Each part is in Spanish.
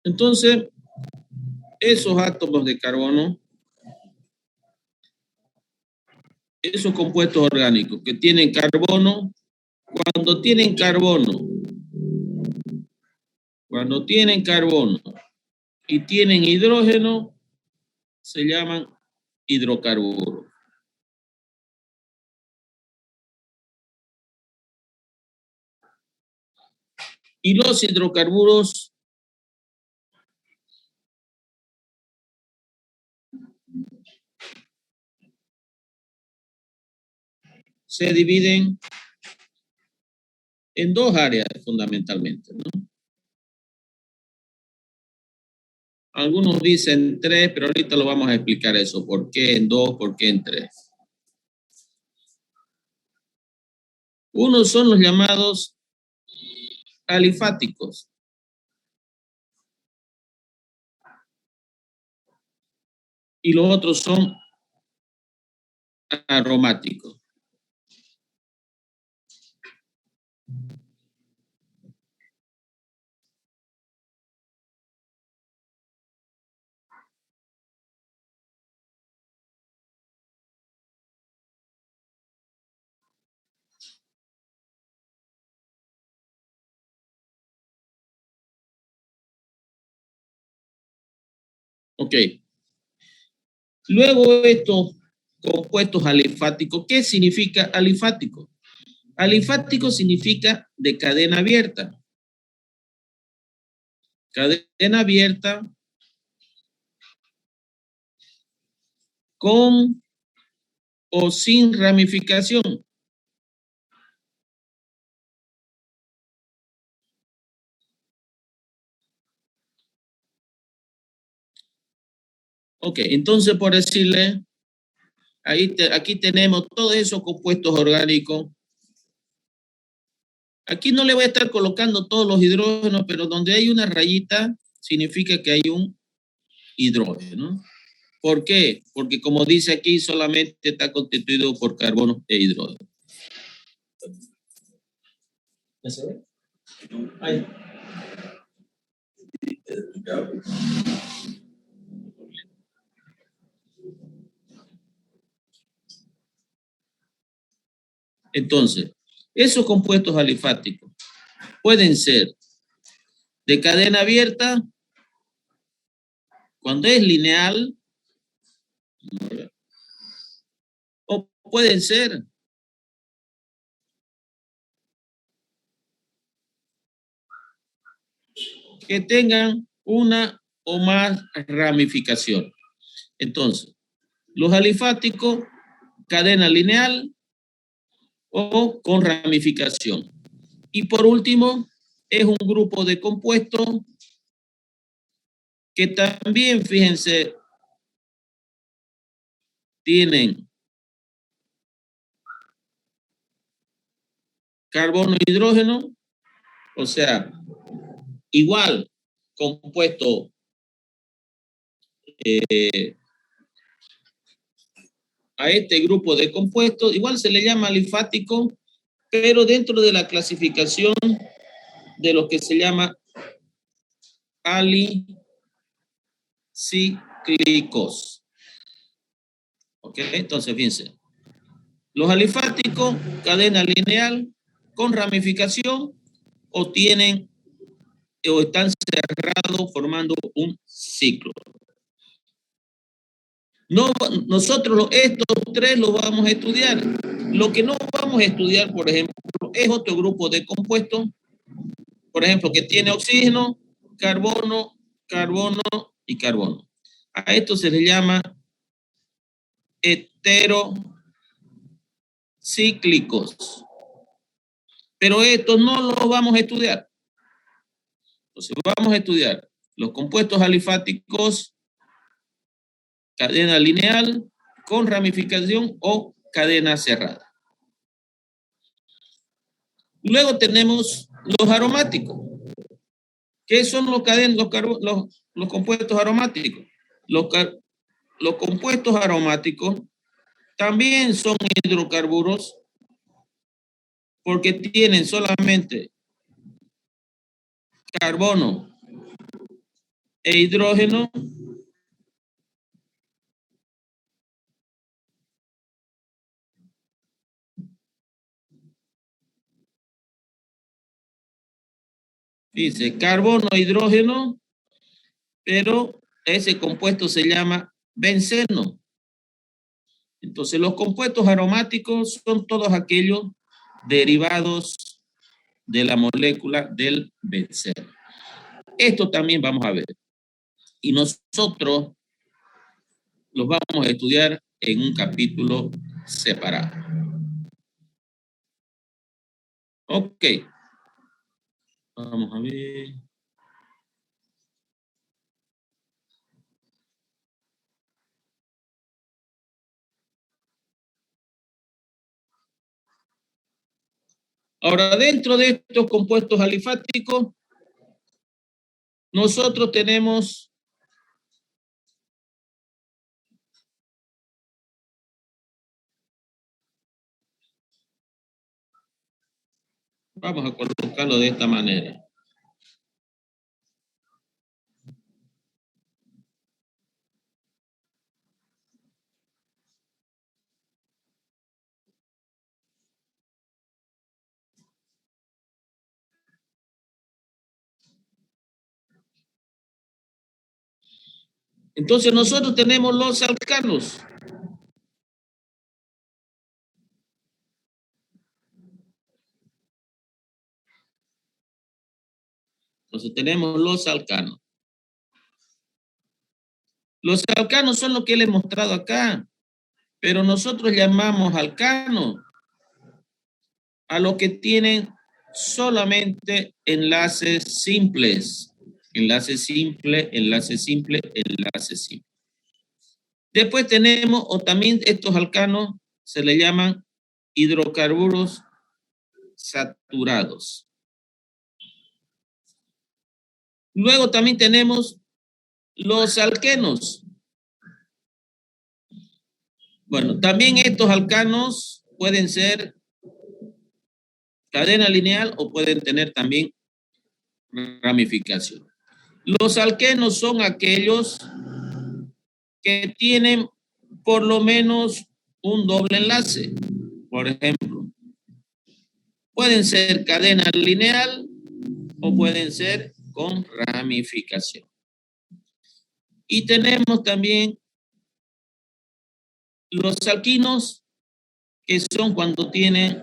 Entonces, esos átomos de carbono, esos compuestos orgánicos que tienen carbono, cuando tienen carbono y tienen hidrógeno, se llaman hidrocarburos. Y los hidrocarburos se dividen en dos áreas fundamentalmente, ¿no? Algunos dicen tres, pero ahorita lo vamos a explicar eso. ¿Por qué en dos? ¿Por qué en tres? Unos son los llamados alifáticos. Y los otros son aromáticos. Ok. Luego estos compuestos alifáticos, ¿qué significa alifático? Alifático significa de cadena abierta. Cadena abierta con o sin ramificación. Ok, entonces por decirle, aquí tenemos todos esos compuestos orgánicos. Aquí no le voy a estar colocando todos los hidrógenos, pero donde hay una rayita significa que hay un hidrógeno. ¿Por qué? Porque como dice aquí, solamente está constituido por carbono e hidrógeno. ¿Ya se ve? Ahí. Entonces, esos compuestos alifáticos pueden ser de cadena abierta cuando es lineal, o pueden ser que tengan una o más ramificaciones. Entonces, los alifáticos, cadena lineal o con ramificación. Y por último, es un grupo de compuestos que también, fíjense, tienen carbono e hidrógeno, o sea, igual compuesto a este grupo de compuestos, igual se le llama alifático, pero dentro de la clasificación de lo que se llama alicíclicos. ¿Ok? Entonces, fíjense, los alifáticos, cadena lineal con ramificación, o tienen o están cerrados formando un ciclo. No, nosotros estos tres los vamos a estudiar. Lo que no vamos a estudiar, por ejemplo, es otro grupo de compuestos, por ejemplo, que tiene oxígeno, carbono, carbono y carbono. A esto se le llama heterocíclicos. Pero estos no los vamos a estudiar. Entonces vamos a estudiar los compuestos alifáticos, cadena lineal, con ramificación o cadena cerrada. Luego tenemos los aromáticos. ¿Qué son los compuestos aromáticos? Los compuestos aromáticos también son hidrocarburos porque tienen solamente carbono e hidrógeno. Dice carbono, hidrógeno, pero ese compuesto se llama benceno. Entonces, los compuestos aromáticos son todos aquellos derivados de la molécula del benceno. Esto también vamos a ver. Y nosotros los vamos a estudiar en un capítulo separado. Ok. Vamos a ver. Ahora, dentro de estos compuestos alifáticos, nosotros tenemos vamos a colocarlo de esta manera. Entonces nosotros tenemos los alcanos. Entonces tenemos los alcanos. Los alcanos son lo que le he mostrado acá, pero nosotros llamamos alcano a lo que tienen solamente enlaces simples. Enlace simple, enlace simple, enlace simple. Después tenemos, o también estos alcanos se le llaman hidrocarburos saturados. Luego también tenemos los alquenos. Bueno, también estos alcanos pueden ser cadena lineal o pueden tener también ramificación. Los alquenos son aquellos que tienen por lo menos un doble enlace. Por ejemplo, pueden ser cadena lineal o pueden ser con ramificación. Y tenemos también los alquinos, que son cuando tienen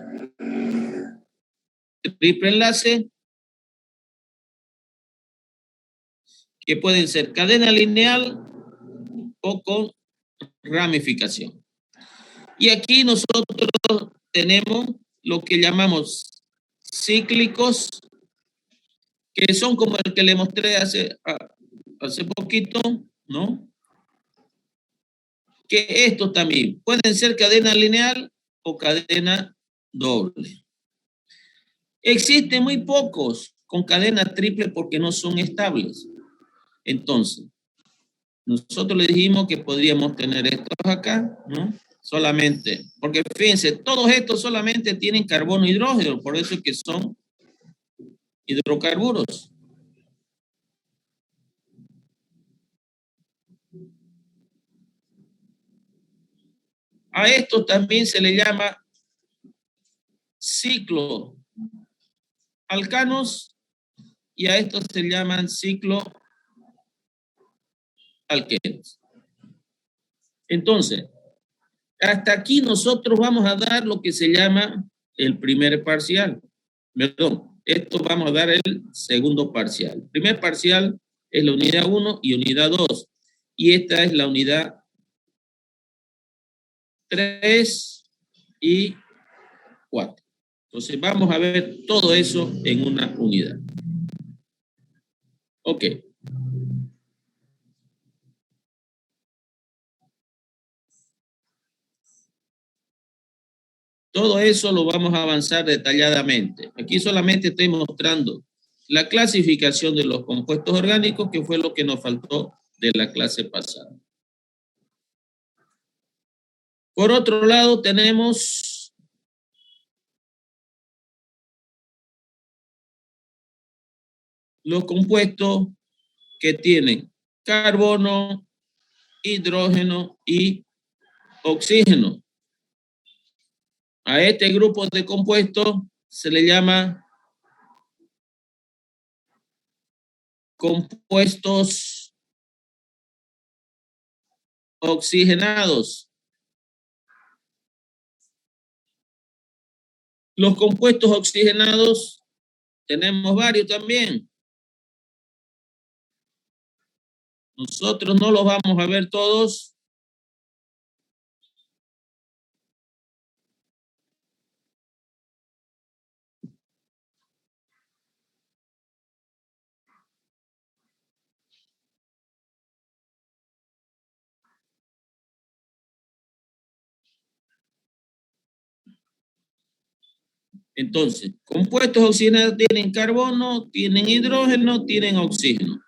triple enlace, que pueden ser cadena lineal o con ramificación. Y aquí nosotros tenemos lo que llamamos cíclicos, que son como el que le mostré hace poquito, ¿no? Que estos también pueden ser cadena lineal o cadena doble. Existen muy pocos con cadena triple porque no son estables. Entonces, nosotros le dijimos que podríamos tener estos acá, ¿no? Solamente, porque fíjense, todos estos solamente tienen carbono e hidrógeno, por eso es que son hidrocarburos. A esto también se le llama ciclo alcanos y a estos se llaman ciclo alquenos. Entonces, hasta aquí nosotros vamos a dar lo que se llama el primer parcial. Perdón, esto vamos a dar el segundo parcial. El primer parcial es la unidad 1 y unidad 2. Y esta es la unidad 3 y 4. Entonces vamos a ver todo eso en una unidad. Ok. Todo eso lo vamos a avanzar detalladamente. Aquí solamente estoy mostrando la clasificación de los compuestos orgánicos, que fue lo que nos faltó de la clase pasada. Por otro lado, tenemos los compuestos que tienen carbono, hidrógeno y oxígeno. A este grupo de compuestos se le llama compuestos oxigenados. Los compuestos oxigenados tenemos varios también. Nosotros no los vamos a ver todos. Entonces, compuestos oxigenados tienen carbono, tienen hidrógeno, tienen oxígeno.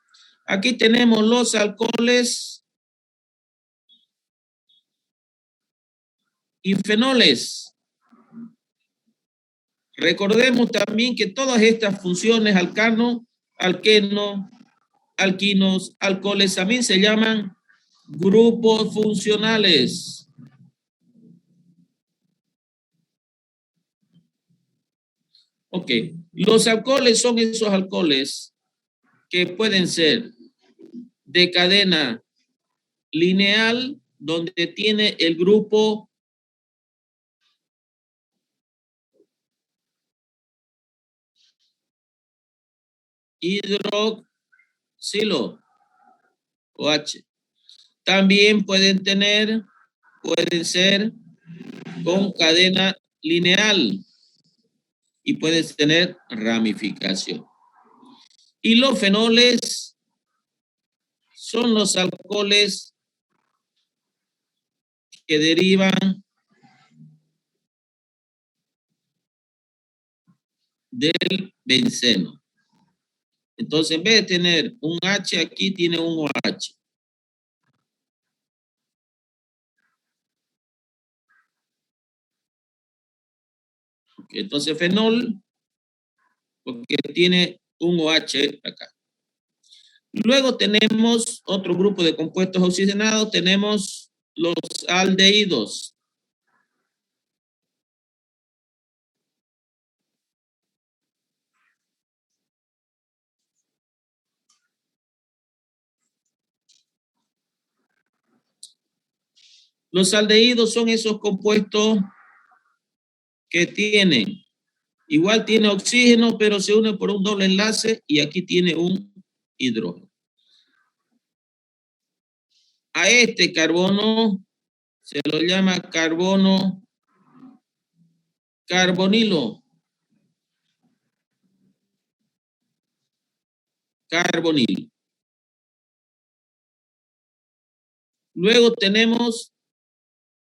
Aquí tenemos los alcoholes y fenoles. Recordemos también que todas estas funciones, alcano, alqueno, alquinos, alcoholes, también se llaman grupos funcionales. Ok, los alcoholes son esos alcoholes que pueden ser de cadena lineal, donde tiene el grupo hidroxilo o H. También pueden ser con cadena lineal y pueden tener ramificación. Y los fenoles son los alcoholes que derivan del benceno. Entonces, en vez de tener un H, aquí tiene un OH. Entonces, fenol, porque tiene un OH acá. Luego tenemos otro grupo de compuestos oxigenados, tenemos los aldehídos. Los aldehídos son esos compuestos que igual tiene oxígeno, pero se une por un doble enlace y aquí tiene un hidrógeno. A este carbono se lo llama carbono carbonilo. Carbonil. Luego tenemos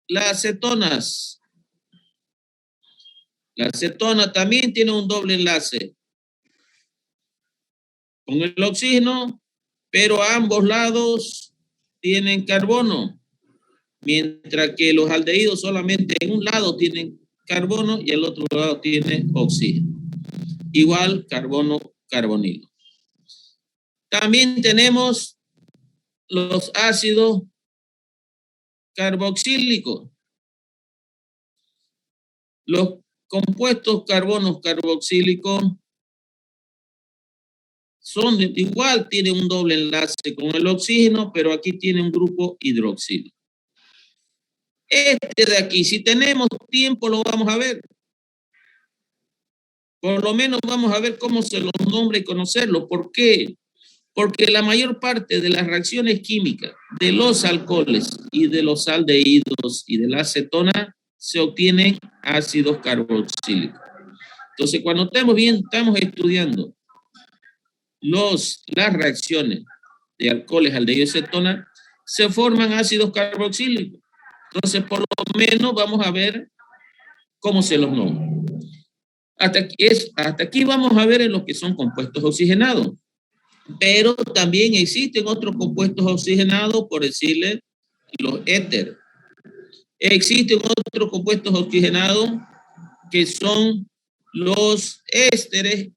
las cetonas. La cetona también tiene un doble enlace con el oxígeno, pero a ambos lados tienen carbono, mientras que los aldehídos solamente en un lado tienen carbono y el otro lado tiene oxígeno. Igual carbono carbonilo. También tenemos los ácidos carboxílicos. Los compuestos carbonos carboxílicos son igual, tienen un doble enlace con el oxígeno, pero aquí tiene un grupo hidroxilo. Este de aquí, si tenemos tiempo, lo vamos a ver. Por lo menos vamos a ver cómo se los nombra y conocerlo. ¿Por qué? Porque la mayor parte de las reacciones químicas de los alcoholes y de los aldehídos y de la acetona se obtienen ácidos carboxílicos. Entonces, cuando estamos estudiando las reacciones de alcoholes, aldehídos y acetona, se forman ácidos carboxílicos. Entonces, por lo menos vamos a ver cómo se los nombra. Hasta aquí vamos a ver en lo que son compuestos oxigenados. Pero también existen otros compuestos oxigenados, por decirle, los éter. Existen otros compuestos oxigenados que son los ésteres,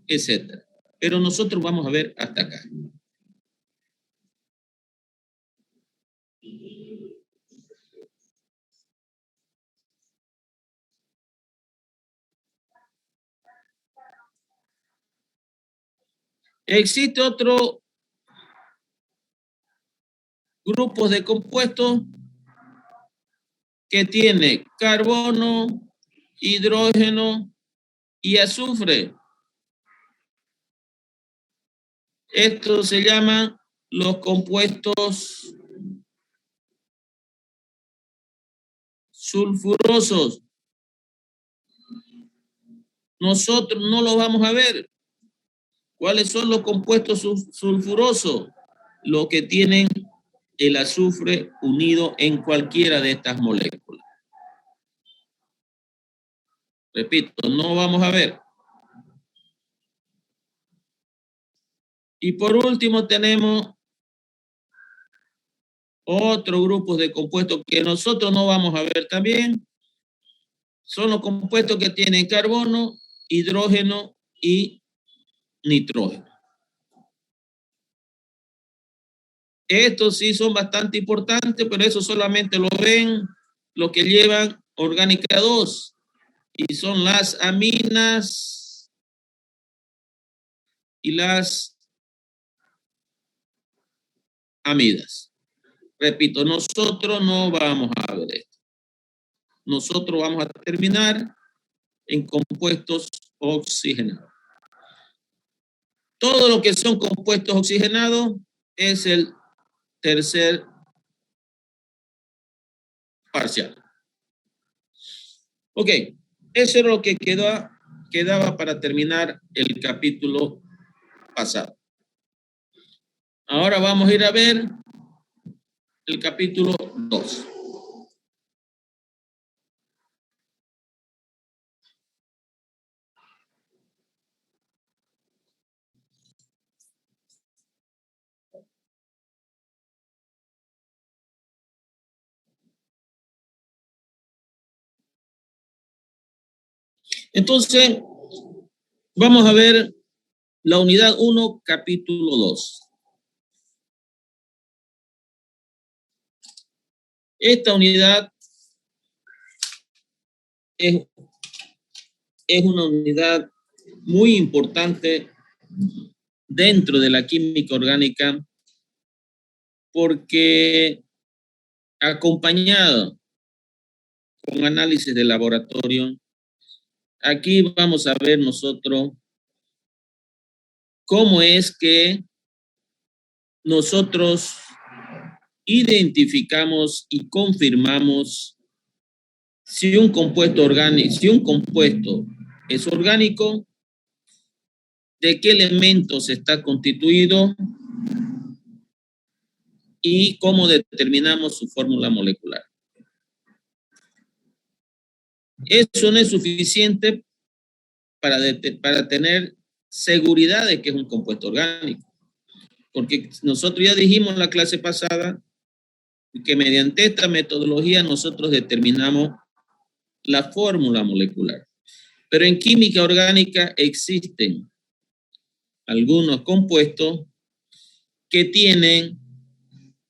etc. Pero nosotros vamos a ver hasta acá. Existe otro grupo de compuestos que tiene carbono, hidrógeno y azufre. Estos se llaman los compuestos sulfurosos. Nosotros no los vamos a ver. ¿Cuáles son los compuestos sulfurosos? Los que tienen el azufre unido en cualquiera de estas moléculas. Repito, no vamos a ver. Y por último tenemos otro grupo de compuestos que nosotros no vamos a ver también. Son los compuestos que tienen carbono, hidrógeno y nitrógeno. Estos sí son bastante importantes, pero eso solamente lo ven los que llevan orgánica 2 y son las aminas y las amidas. Repito, nosotros no vamos a ver esto. Nosotros vamos a terminar en compuestos oxigenados. Todo lo que son compuestos oxigenados es el tercer parcial. Ok, eso es lo que quedaba para terminar el capítulo pasado. Ahora vamos a ir a ver el capítulo 2. Entonces, vamos a ver la unidad 1, capítulo 2. Esta unidad es una unidad muy importante dentro de la química orgánica porque acompañado con análisis de laboratorio, aquí vamos a ver nosotros cómo es que nosotros identificamos y confirmamos si un compuesto es orgánico, de qué elementos está constituido y cómo determinamos su fórmula molecular. Eso no es suficiente para tener seguridad de que es un compuesto orgánico, porque nosotros ya dijimos en la clase pasada que mediante esta metodología nosotros determinamos la fórmula molecular. Pero en química orgánica existen algunos compuestos que tienen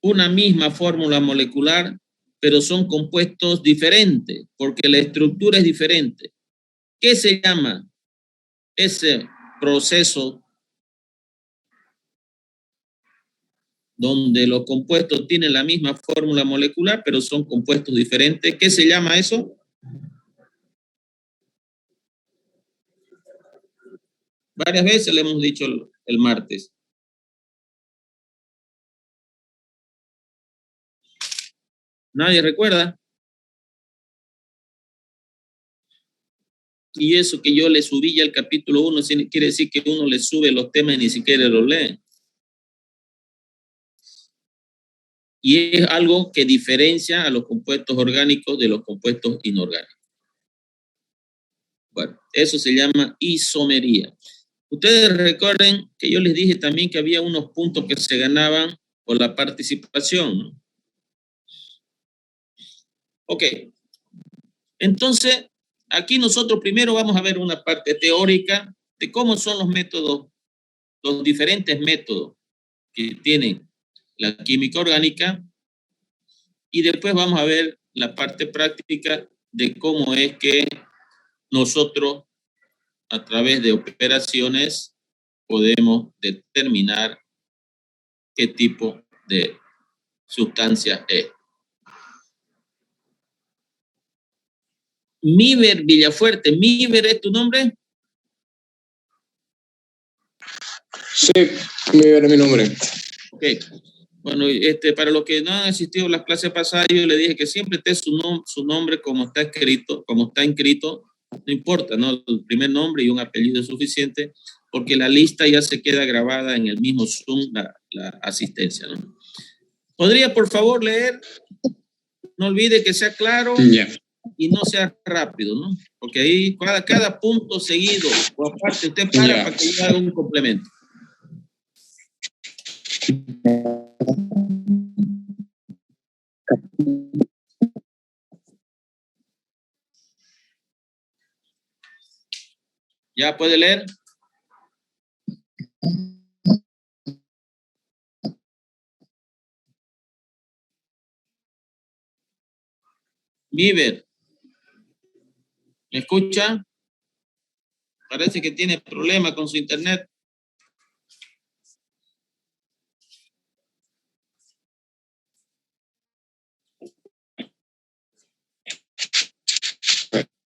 una misma fórmula molecular, pero son compuestos diferentes, porque la estructura es diferente. ¿Qué se llama ese proceso donde los compuestos tienen la misma fórmula molecular, pero son compuestos diferentes? ¿Qué se llama eso? Varias veces le hemos dicho el martes. ¿Nadie recuerda? Y eso que yo le subí ya el capítulo 1, quiere decir que uno le sube los temas y ni siquiera los lee. Y es algo que diferencia a los compuestos orgánicos de los compuestos inorgánicos. Bueno, eso se llama isomería. Ustedes recuerden que yo les dije también que había unos puntos que se ganaban por la participación, ¿no? Ok. Entonces, aquí nosotros primero vamos a ver una parte teórica de cómo son los métodos, los diferentes métodos que tienen la química orgánica, y después vamos a ver la parte práctica de cómo es que nosotros, a través de operaciones, podemos determinar qué tipo de sustancia es. Miver Villafuerte. ¿Miver es tu nombre? Sí, Miver es mi nombre. Ok. Bueno, para los que no han asistido a las clases pasadas, yo le dije que siempre esté su nombre como está escrito, como está inscrito, no importa, ¿no? El primer nombre y un apellido es suficiente, porque la lista ya se queda grabada en el mismo Zoom, la asistencia, ¿no? ¿Podría, por favor, leer? No olvide que sea claro y no sea rápido, ¿no? Porque ahí cada punto seguido o aparte usted para que yo haga un complemento. ¿Ya puede leer? Miver, ¿me escucha? Parece que tiene problema con su internet.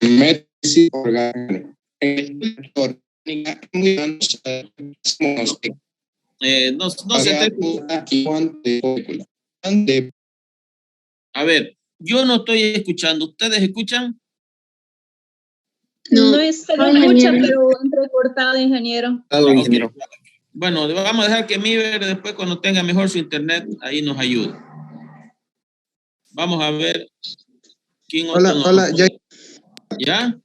Médica orgánica. No se está escuchando. A ver, yo no estoy escuchando. ¿Ustedes escuchan? No se escucha, pero entrecortado, ingeniero. Okay. Bueno, vamos a dejar que Miver después, cuando tenga mejor su internet, ahí nos ayude. Vamos a ver quién otro. Hola, ya. ¿Ya?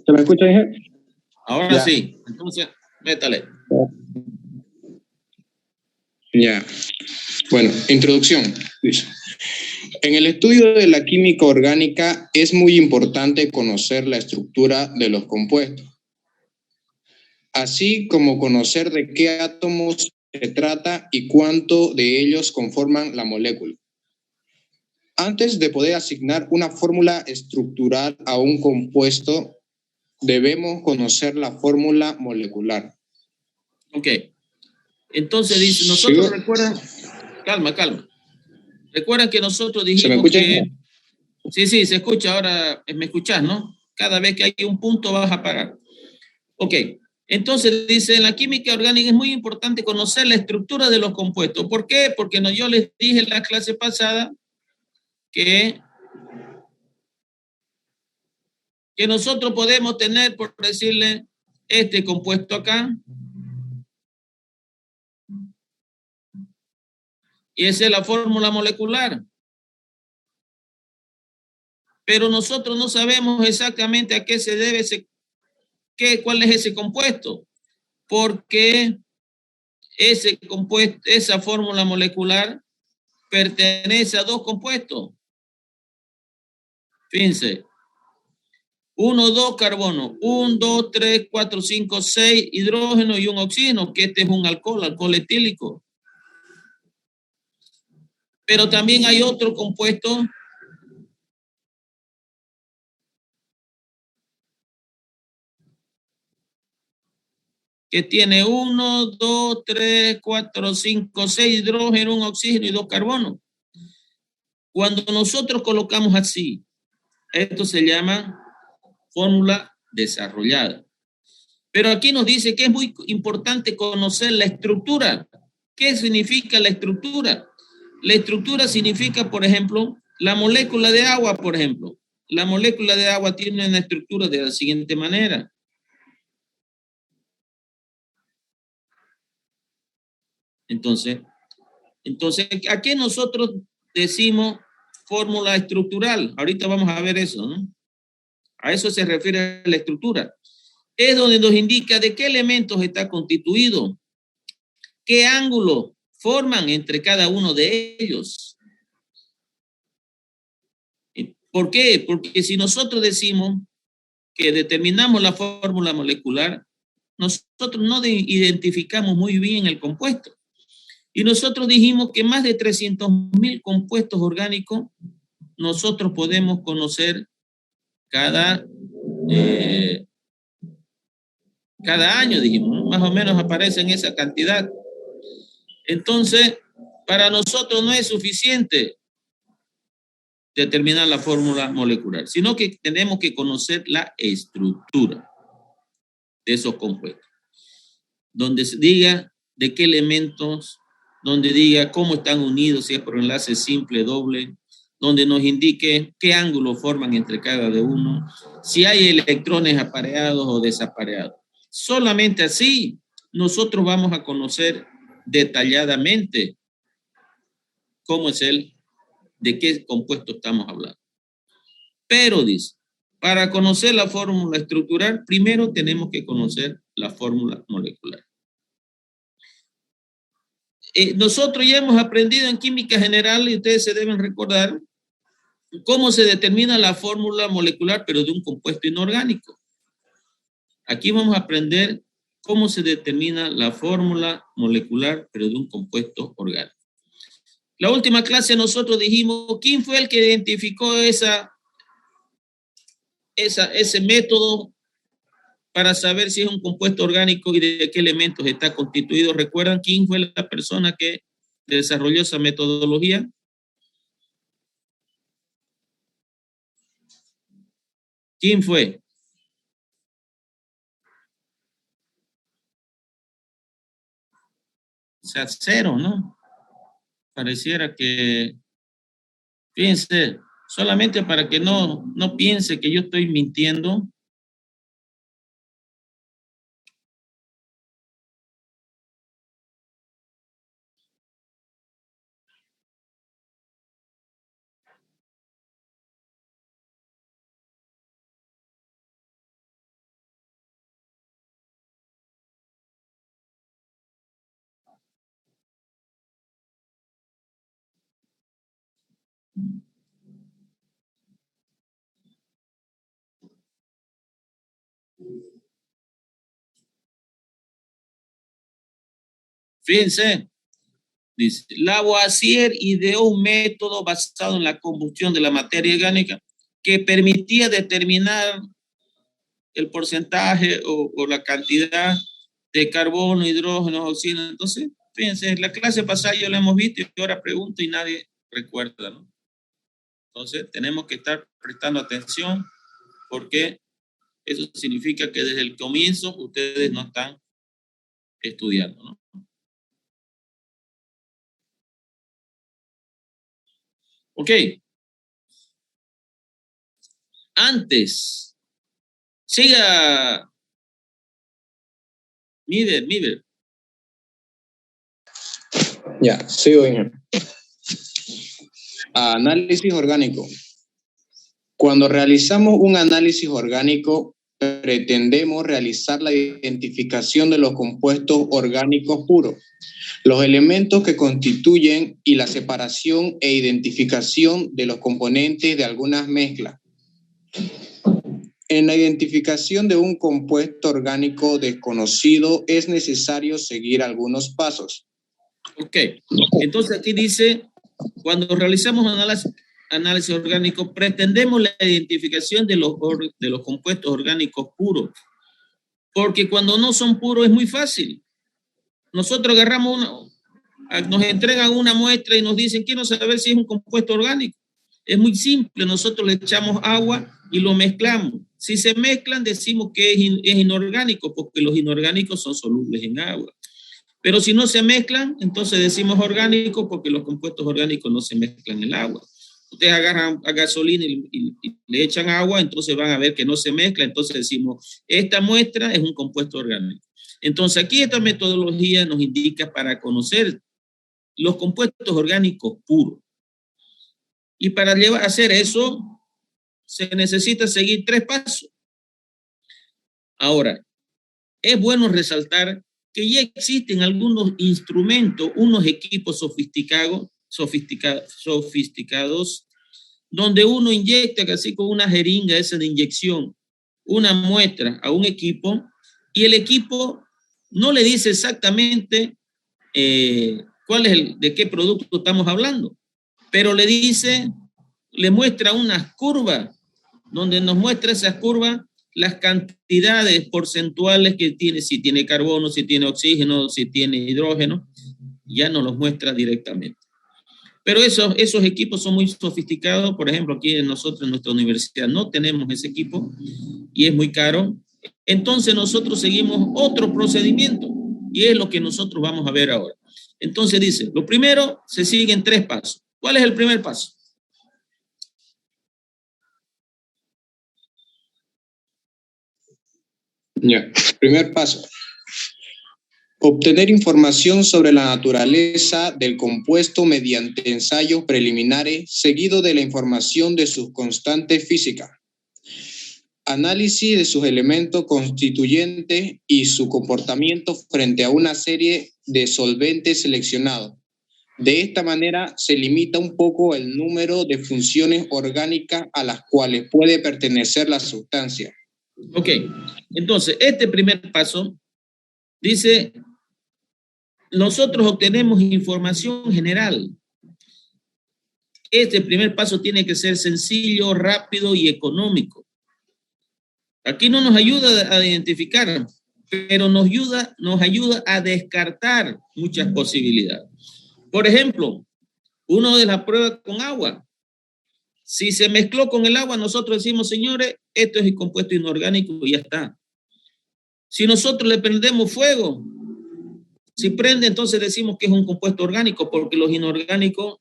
¿Se me escucha, ingeniero? Ahora ya. Sí. Entonces, métale. Ya. Bueno, introducción. En el estudio de la química orgánica es muy importante conocer la estructura de los compuestos, así como conocer de qué átomos se trata y cuánto de ellos conforman la molécula. Antes de poder asignar una fórmula estructural a un compuesto, debemos conocer la fórmula molecular. Ok. Entonces dice, nosotros recuerdan, calma. Recuerdan que nosotros dijimos ¿Se me escucha? que... Sí, se escucha. Ahora me escuchás, ¿no? Cada vez que hay un punto vas a parar. Ok. Entonces dice, en la química orgánica es muy importante conocer la estructura de los compuestos. ¿Por qué? Porque yo les dije en la clase pasada que nosotros podemos tener, por decirle, este compuesto acá. Y esa es la fórmula molecular. Pero nosotros no sabemos exactamente a qué se debe cuál es ese compuesto. Porque ese compuesto, esa fórmula molecular pertenece a dos compuestos. Fíjense. 1, 2 carbono, 1, 2, 3, 4, 5, 6 hidrógeno y un oxígeno, que este es un alcohol etílico. Pero también hay otro compuesto que tiene 1, 2, 3, 4, 5, 6 hidrógeno, un oxígeno y 2 carbonos. Cuando nosotros colocamos así, esto se llama fórmula desarrollada. Pero aquí nos dice que es muy importante conocer la estructura. ¿Qué significa la estructura? La estructura significa, por ejemplo, la molécula de agua, por ejemplo. La molécula de agua tiene una estructura de la siguiente manera. Entonces, ¿a qué nosotros decimos fórmula estructural? Ahorita vamos a ver eso, ¿no? A eso se refiere la estructura. Es donde nos indica de qué elementos está constituido, qué ángulo forman entre cada uno de ellos. ¿Por qué? Porque si nosotros decimos que determinamos la fórmula molecular, nosotros no identificamos muy bien el compuesto. Y nosotros dijimos que más de 300.000 compuestos orgánicos nosotros podemos conocer cada Cada año, dijimos, ¿no? Más o menos aparece en esa cantidad. Entonces, para nosotros no es suficiente determinar la fórmula molecular, sino que tenemos que conocer la estructura de esos compuestos, donde se diga de qué elementos, donde diga cómo están unidos, si es por enlace simple, doble, donde nos indique qué ángulos forman entre cada de uno, si hay electrones apareados o desapareados. Solamente así nosotros vamos a conocer detalladamente cómo es de qué compuesto estamos hablando. Pero dice, para conocer la fórmula estructural, primero tenemos que conocer la fórmula molecular. Nosotros ya hemos aprendido en química general, y ustedes se deben recordar, cómo se determina la fórmula molecular, pero de un compuesto inorgánico. Aquí vamos a aprender cómo se determina la fórmula molecular, pero de un compuesto orgánico. La última clase nosotros dijimos, ¿quién fue el que identificó ese método para saber si es un compuesto orgánico y de qué elementos está constituido? ¿Recuerdan quién fue la persona que desarrolló esa metodología? ¿Quién fue? O sea, cero, ¿no? Pareciera que, fíjense, solamente para que no piense que yo estoy mintiendo. Fíjense, dice, Lavoisier ideó un método basado en la combustión de la materia orgánica que permitía determinar el porcentaje o la cantidad de carbono, hidrógeno, oxígeno. Entonces, fíjense, en la clase pasada ya lo hemos visto y ahora pregunto y nadie recuerda, ¿no? Entonces, tenemos que estar prestando atención porque eso significa que desde el comienzo ustedes no están estudiando, ¿no? Ok. Antes, siga, Miver. Ya, sigo, ingeniero. Análisis orgánico. Cuando realizamos un análisis orgánico, pretendemos realizar la identificación de los compuestos orgánicos puros, los elementos que constituyen y la separación e identificación de los componentes de algunas mezclas. En la identificación de un compuesto orgánico desconocido es necesario seguir algunos pasos. Ok, entonces aquí dice, cuando realizamos análisis orgánico, pretendemos la identificación de los compuestos orgánicos puros, porque cuando no son puros es muy fácil. Nosotros agarramos nos entregan una muestra y nos dicen, quiero saber si es un compuesto orgánico. Es muy simple, nosotros le echamos agua y lo mezclamos. Si se mezclan, decimos que es inorgánico, porque los inorgánicos son solubles en agua. Pero si no se mezclan, entonces decimos orgánico, porque los compuestos orgánicos no se mezclan en el agua. Ustedes agarran a gasolina y le echan agua, entonces van a ver que no se mezcla, entonces decimos, esta muestra es un compuesto orgánico. Entonces aquí esta metodología nos indica para conocer los compuestos orgánicos puros. Y para hacer eso, se necesita seguir 3 pasos. Ahora, es bueno resaltar que ya existen algunos instrumentos, unos equipos sofisticados, donde uno inyecta casi con una jeringa esa de inyección, una muestra a un equipo, y el equipo no le dice exactamente de qué producto estamos hablando, pero le muestra unas curvas, donde nos muestra esas curvas las cantidades porcentuales que tiene, si tiene carbono, si tiene oxígeno, si tiene hidrógeno, ya nos los muestra directamente. Pero esos equipos son muy sofisticados. Por ejemplo, aquí nosotros en nuestra universidad no tenemos ese equipo y es muy caro. Entonces nosotros seguimos otro procedimiento y es lo que nosotros vamos a ver ahora. Entonces dice, lo primero, se siguen 3 pasos. ¿Cuál es el primer paso? Ya, primer paso. Obtener información sobre la naturaleza del compuesto mediante ensayos preliminares, seguido de la información de sus constantes físicas. Análisis de sus elementos constituyentes y su comportamiento frente a una serie de solventes seleccionados. De esta manera se limita un poco el número de funciones orgánicas a las cuales puede pertenecer la sustancia. Ok, entonces este primer paso dice, nosotros obtenemos información general. Este primer paso tiene que ser sencillo, rápido y económico. Aquí no nos ayuda a identificar, pero nos ayuda a descartar muchas posibilidades. Por ejemplo, uno de las pruebas con agua. Si se mezcló con el agua, nosotros decimos, señores, esto es el compuesto inorgánico y ya está. Si nosotros le prendemos fuego, si prende, entonces decimos que es un compuesto orgánico, porque los inorgánicos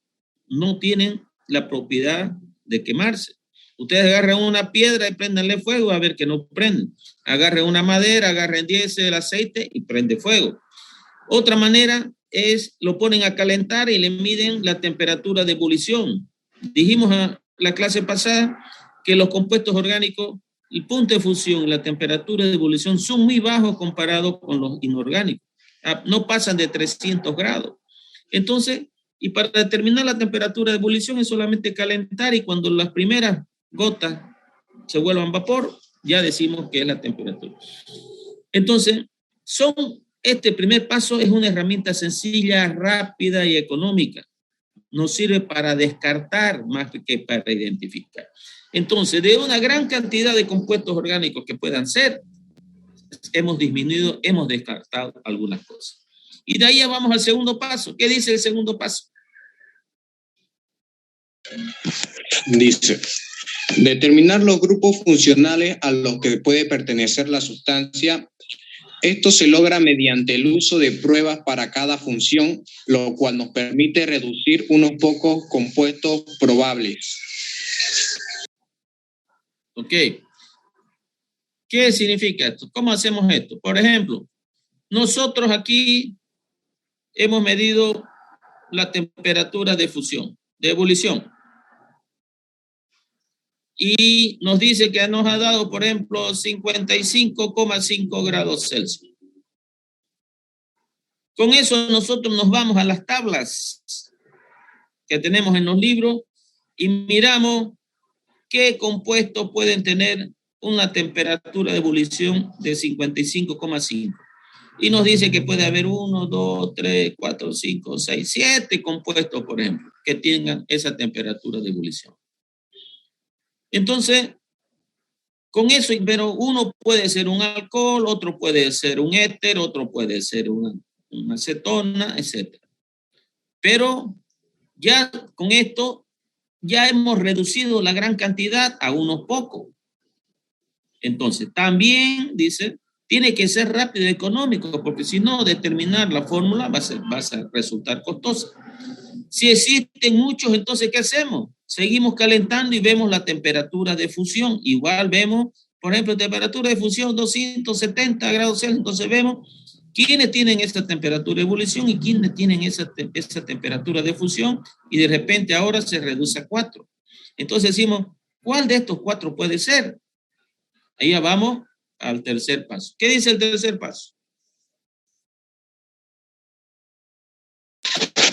no tienen la propiedad de quemarse. Ustedes agarran una piedra y prendanle fuego a ver que no prende. Agarren una madera, agarren diésel, aceite y prende fuego. Otra manera es, lo ponen a calentar y le miden la temperatura de ebullición. Dijimos a la clase pasada que los compuestos orgánicos, el punto de fusión y la temperatura de ebullición son muy bajos comparados con los inorgánicos. No pasan de 300 grados. Entonces, y para determinar la temperatura de ebullición es solamente calentar y cuando las primeras gotas se vuelvan vapor, ya decimos que es la temperatura. Entonces, este primer paso es una herramienta sencilla, rápida y económica. Nos sirve para descartar más que para identificar. Entonces, de una gran cantidad de compuestos orgánicos que puedan ser, hemos descartado algunas cosas. Y de ahí ya vamos al segundo paso. ¿Qué dice el segundo paso? Dice, determinar los grupos funcionales a los que puede pertenecer la sustancia. Esto se logra mediante el uso de pruebas para cada función, lo cual nos permite reducir unos pocos compuestos probables. Ok. ¿Qué significa esto? ¿Cómo hacemos esto? Por ejemplo, nosotros aquí hemos medido la temperatura de fusión, de ebullición. Y nos dice que nos ha dado, por ejemplo, 55,5 grados Celsius. Con eso nosotros nos vamos a las tablas que tenemos en los libros y miramos qué compuestos pueden tener una temperatura de ebullición de 55,5. Y nos dice que puede haber 1, 2, 3, 4, 5, 6, 7 compuestos, por ejemplo, que tengan esa temperatura de ebullición. Entonces, con eso, pero uno puede ser un alcohol, otro puede ser un éter, otro puede ser una acetona, etc. Pero ya con esto, ya hemos reducido la gran cantidad a unos pocos. Entonces, también, dice, tiene que ser rápido y económico, porque si no, determinar la fórmula va a resultar costosa. Si existen muchos, entonces, ¿qué hacemos? Seguimos calentando y vemos la temperatura de fusión. Igual vemos, por ejemplo, temperatura de fusión 270 grados Celsius. Entonces vemos quiénes tienen esta temperatura de ebullición y quiénes tienen esa temperatura de fusión. Y de repente ahora se reduce a 4. Entonces decimos, ¿cuál de estos 4 puede ser? Ahí ya vamos al tercer paso. ¿Qué dice el tercer paso?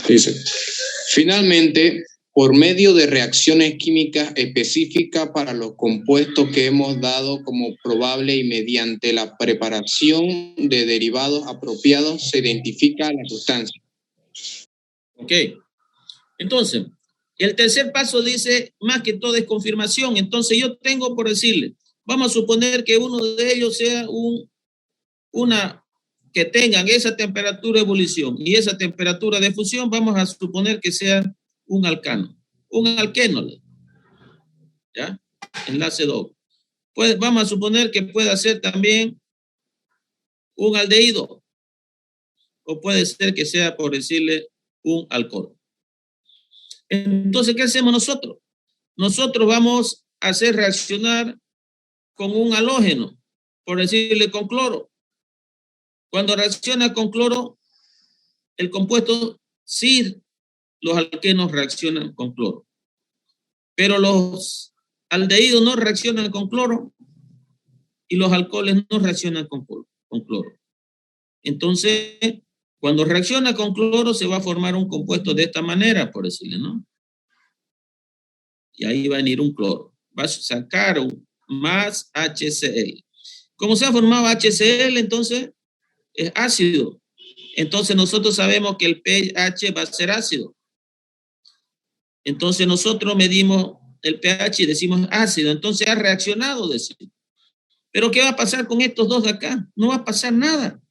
Dice, finalmente, por medio de reacciones químicas específicas para los compuestos que hemos dado como probable y mediante la preparación de derivados apropiados, se identifica la sustancia. Ok. Entonces, el tercer paso dice, más que todo es confirmación. Entonces yo tengo por decirle, Vamos a suponer que uno de ellos sea que tengan esa temperatura de ebullición y esa temperatura de fusión, vamos a suponer que sea un alcano, un alquénol, ¿ya? Enlace doble. Pues vamos a suponer que pueda ser también un aldehído, o puede ser que sea, por decirle, un alcohol. Entonces, ¿qué hacemos nosotros? Nosotros vamos a hacer reaccionar con un halógeno, por decirle con cloro. Cuando reacciona con cloro, el compuesto, sí, los alquenos reaccionan con cloro, pero los aldehídos no reaccionan con cloro y los alcoholes no reaccionan con cloro. Entonces, cuando reacciona con cloro, se va a formar un compuesto de esta manera, por decirle, ¿no? Y ahí va a venir un cloro. Va a sacar un más HCl. Como se ha formado HCl, entonces es ácido. Entonces nosotros sabemos que el pH va a ser ácido. Entonces nosotros medimos el pH y decimos ácido. Entonces ha reaccionado, decimos. Pero ¿qué va a pasar con estos dos de acá? No va a pasar nada.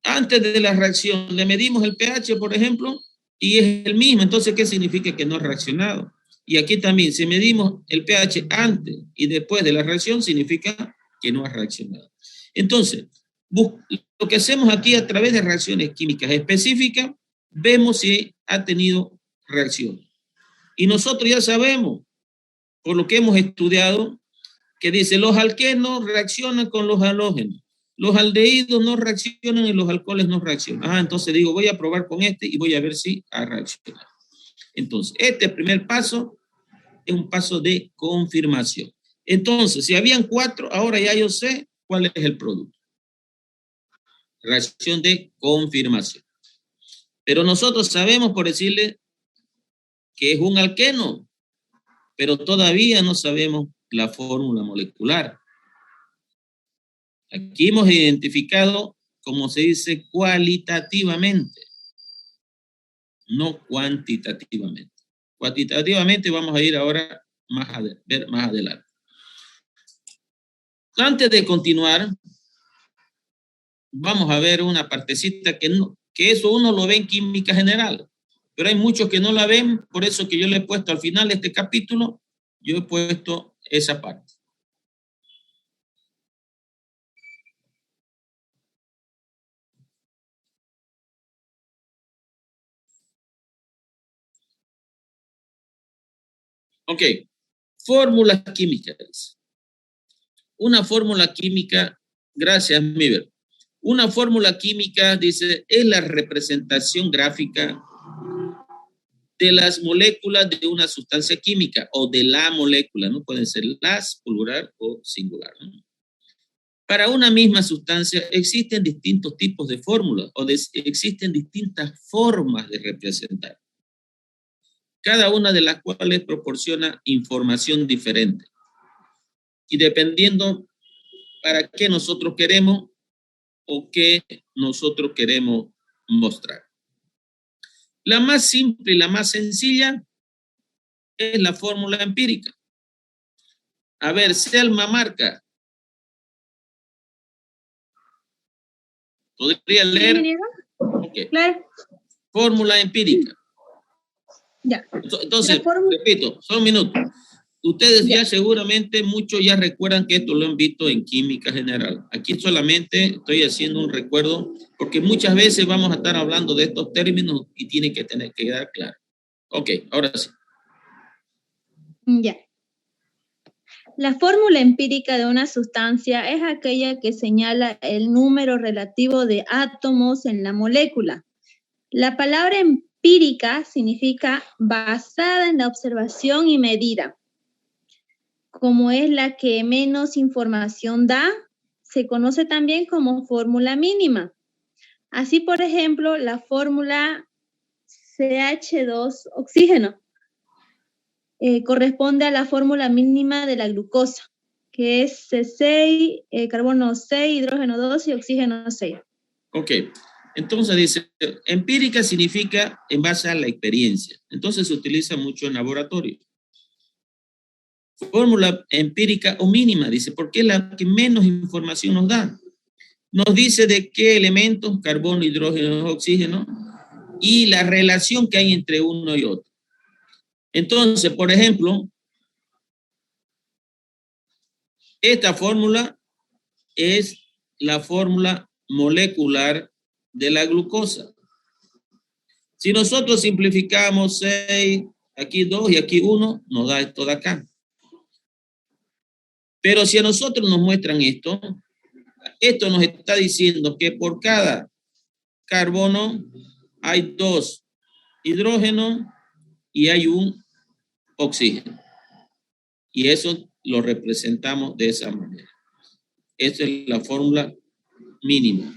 Antes de la reacción le medimos el pH, por ejemplo, y es el mismo. Entonces, ¿qué significa que no ha reaccionado? Y aquí también, si medimos el pH antes y después de la reacción, significa que no ha reaccionado. Entonces, lo que hacemos aquí a través de reacciones químicas específicas, vemos si ha tenido reacción. Y nosotros ya sabemos, por lo que hemos estudiado, que dice, los alquenos reaccionan con los halógenos. Los aldehídos no reaccionan y los alcoholes no reaccionan. Entonces digo, voy a probar con este y voy a ver si ha reaccionado. Entonces, este primer paso es un paso de confirmación. Entonces, si habían 4, ahora ya yo sé cuál es el producto. Reacción de confirmación. Pero nosotros sabemos, por decirle, que es un alqueno, pero todavía no sabemos la fórmula molecular. Aquí hemos identificado, como se dice, cualitativamente, no cuantitativamente. Cuantitativamente vamos a ir ahora ver más adelante. Antes de continuar, vamos a ver una partecita que eso uno lo ve en química general, pero hay muchos que no la ven, por eso que yo le he puesto al final de este capítulo, yo he puesto esa parte. Ok, fórmulas químicas. Una fórmula química, gracias, Miver. Una fórmula química, dice, es la representación gráfica de las moléculas de una sustancia química o de la molécula, ¿no? Pueden ser las, plural o singular, ¿no? Para una misma sustancia existen distintos tipos de fórmulas o existen distintas formas de representar, cada una de las cuales proporciona información diferente. Y dependiendo para qué nosotros queremos o qué nosotros queremos mostrar. La más simple y la más sencilla es la fórmula empírica. A ver, Selma marca. ¿Podría leer? Okay. Claro. Fórmula empírica. Ya. Entonces, repito, son minutos. Ustedes ya seguramente muchos ya recuerdan que esto lo han visto en química general. Aquí solamente estoy haciendo un recuerdo porque muchas veces vamos a estar hablando de estos términos y tiene que quedar claro. Ok, ahora sí. Ya. La fórmula empírica de una sustancia es aquella que señala el número relativo de átomos en la molécula. La palabra empírica significa basada en la observación y medida. Como es la que menos información da, se conoce también como fórmula mínima. Así, por ejemplo, la fórmula CH2 oxígeno corresponde a la fórmula mínima de la glucosa, que es C6, carbono 6, hidrógeno 2 y oxígeno 6. Ok, entonces dice, empírica significa en base a la experiencia. Entonces se utiliza mucho en laboratorio. Fórmula empírica o mínima, dice, porque es la que menos información nos da. Nos dice de qué elementos, carbono, hidrógeno, oxígeno, y la relación que hay entre uno y otro. Entonces, por ejemplo, esta fórmula es la fórmula molecular de la glucosa. Si nosotros simplificamos 6, aquí 2 y aquí 1, nos da esto de acá. Pero si a nosotros nos muestran esto nos está diciendo que por cada carbono hay 2 hidrógenos y hay un oxígeno. Y eso lo representamos de esa manera. Esa es la fórmula mínima.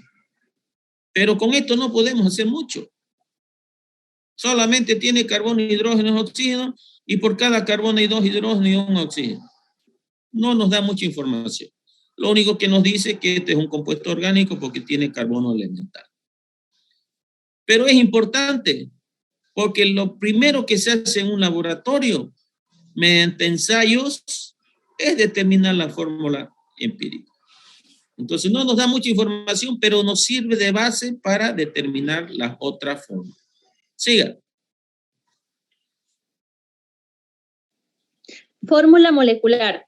Pero con esto no podemos hacer mucho. Solamente tiene carbono, hidrógeno, oxígeno, y por cada carbono hay 2 hidrógenos y un oxígeno. No nos da mucha información. Lo único que nos dice que este es un compuesto orgánico porque tiene carbono elemental. Pero es importante porque lo primero que se hace en un laboratorio mediante ensayos es determinar la fórmula empírica. Entonces no nos da mucha información, pero nos sirve de base para determinar las otras fórmulas. Siga. Fórmula molecular.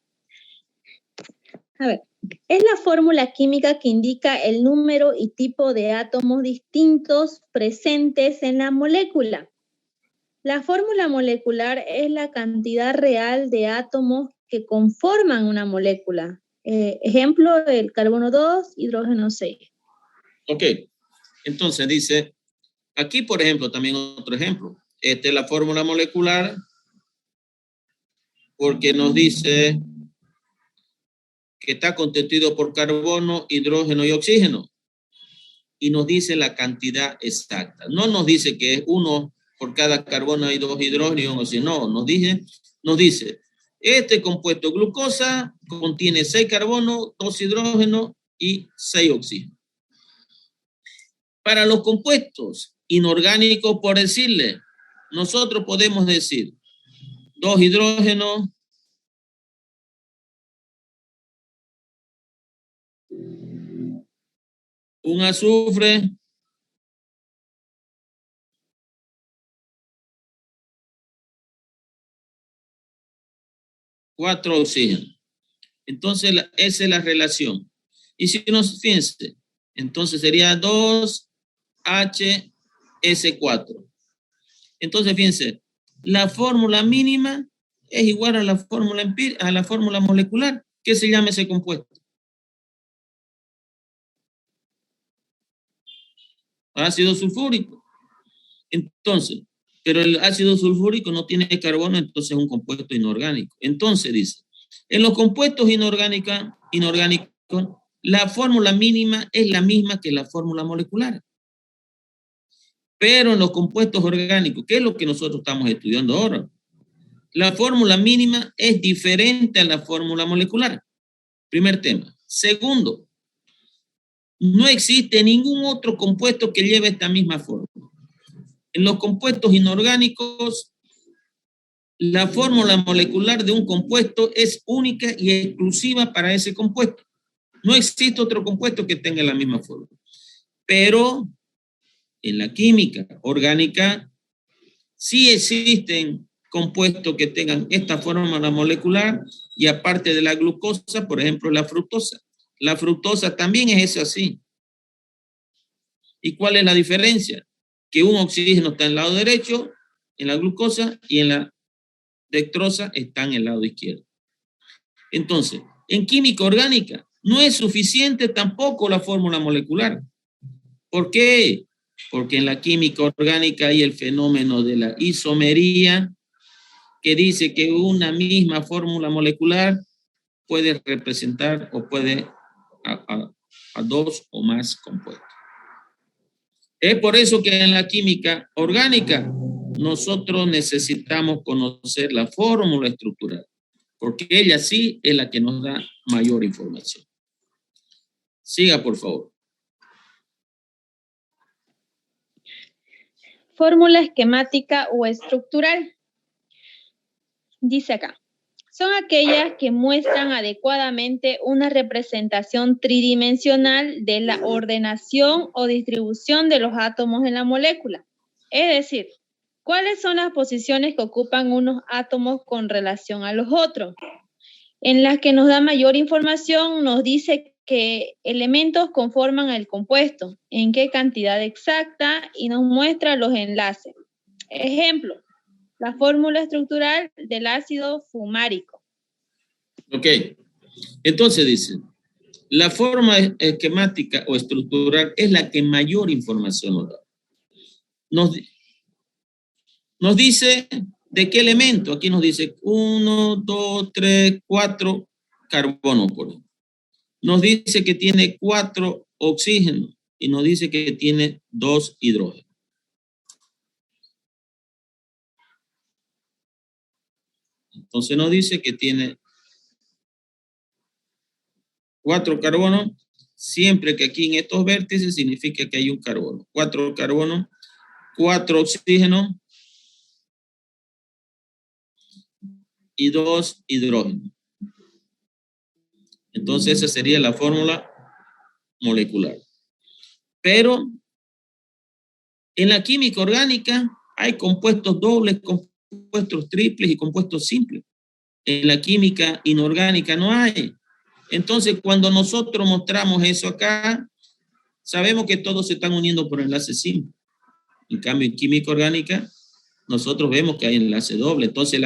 A ver, es la fórmula química que indica el número y tipo de átomos distintos presentes en la molécula. La fórmula molecular es la cantidad real de átomos que conforman una molécula. Ejemplo, el carbono 2, hidrógeno 6. Ok, entonces dice, aquí por ejemplo, también otro ejemplo. Esta es la fórmula molecular porque nos dice que está constituido por carbono, hidrógeno y oxígeno. Y nos dice la cantidad exacta. No nos dice que es 1 por cada carbono y 2 hidrógenos y un oxígeno. No, nos dice, este compuesto glucosa contiene 6 carbonos, 2 hidrógenos y 6 oxígenos. Para los compuestos inorgánicos, por decirle, nosotros podemos decir 2 hidrógenos, un azufre, cuatro oxígenos. Entonces, esa es la relación. Y si nos fíjense, entonces sería 2HS4. Entonces, fíjense, la fórmula mínima es igual a la fórmula molecular. ¿Qué se llama ese compuesto? Ácido sulfúrico. Entonces, pero el ácido sulfúrico no tiene carbono, entonces es un compuesto inorgánico. Entonces dice, en los compuestos inorgánicos, la fórmula mínima es la misma que la fórmula molecular. Pero en los compuestos orgánicos, que es lo que nosotros estamos estudiando ahora, la fórmula mínima es diferente a la fórmula molecular. Primer tema. Segundo, no existe ningún otro compuesto que lleve esta misma fórmula. En los compuestos inorgánicos, la fórmula molecular de un compuesto es única y exclusiva para ese compuesto. No existe otro compuesto que tenga la misma fórmula. Pero en la química orgánica sí existen compuestos que tengan esta fórmula molecular y aparte de la glucosa, por ejemplo, la fructosa. La fructosa también es así. ¿Y cuál es la diferencia? Que un oxígeno está en el lado derecho, en la glucosa, y en la dextrosa está en el lado izquierdo. Entonces, en química orgánica no es suficiente tampoco la fórmula molecular. ¿Por qué? Porque en la química orgánica hay el fenómeno de la isomería, que dice que una misma fórmula molecular puede representar o puede a 2 o más compuestos. Es por eso que en la química orgánica nosotros necesitamos conocer la fórmula estructural, porque ella sí es la que nos da mayor información. Siga, por favor. Fórmula esquemática o estructural. Dice acá, son aquellas que muestran adecuadamente una representación tridimensional de la ordenación o distribución de los átomos en la molécula. Es decir, ¿cuáles son las posiciones que ocupan unos átomos con relación a los otros? En las que nos da mayor información, nos dice qué elementos conforman el compuesto, en qué cantidad exacta y nos muestra los enlaces. Ejemplo, la fórmula estructural del ácido fumárico. Ok, entonces dice, la forma esquemática o estructural es la que mayor información nos da. Nos dice de qué elemento. Aquí nos dice 1, 2, 3, 4 carbono, por ejemplo. Nos dice que tiene 4 oxígenos y nos dice que tiene 2 hidrógenos. Entonces nos dice que tiene 4 carbonos, siempre que aquí en estos vértices significa que hay un carbono. 4 carbonos, 4 oxígenos y 2 hidrógenos. Entonces esa sería la fórmula molecular. Pero en la química orgánica hay compuestos dobles, compuestos triples y compuestos simples. En la química inorgánica no hay. Entonces, cuando nosotros mostramos eso acá, sabemos que todos se están uniendo por enlace simple. En cambio, en química orgánica, nosotros vemos que hay enlace doble. Entonces,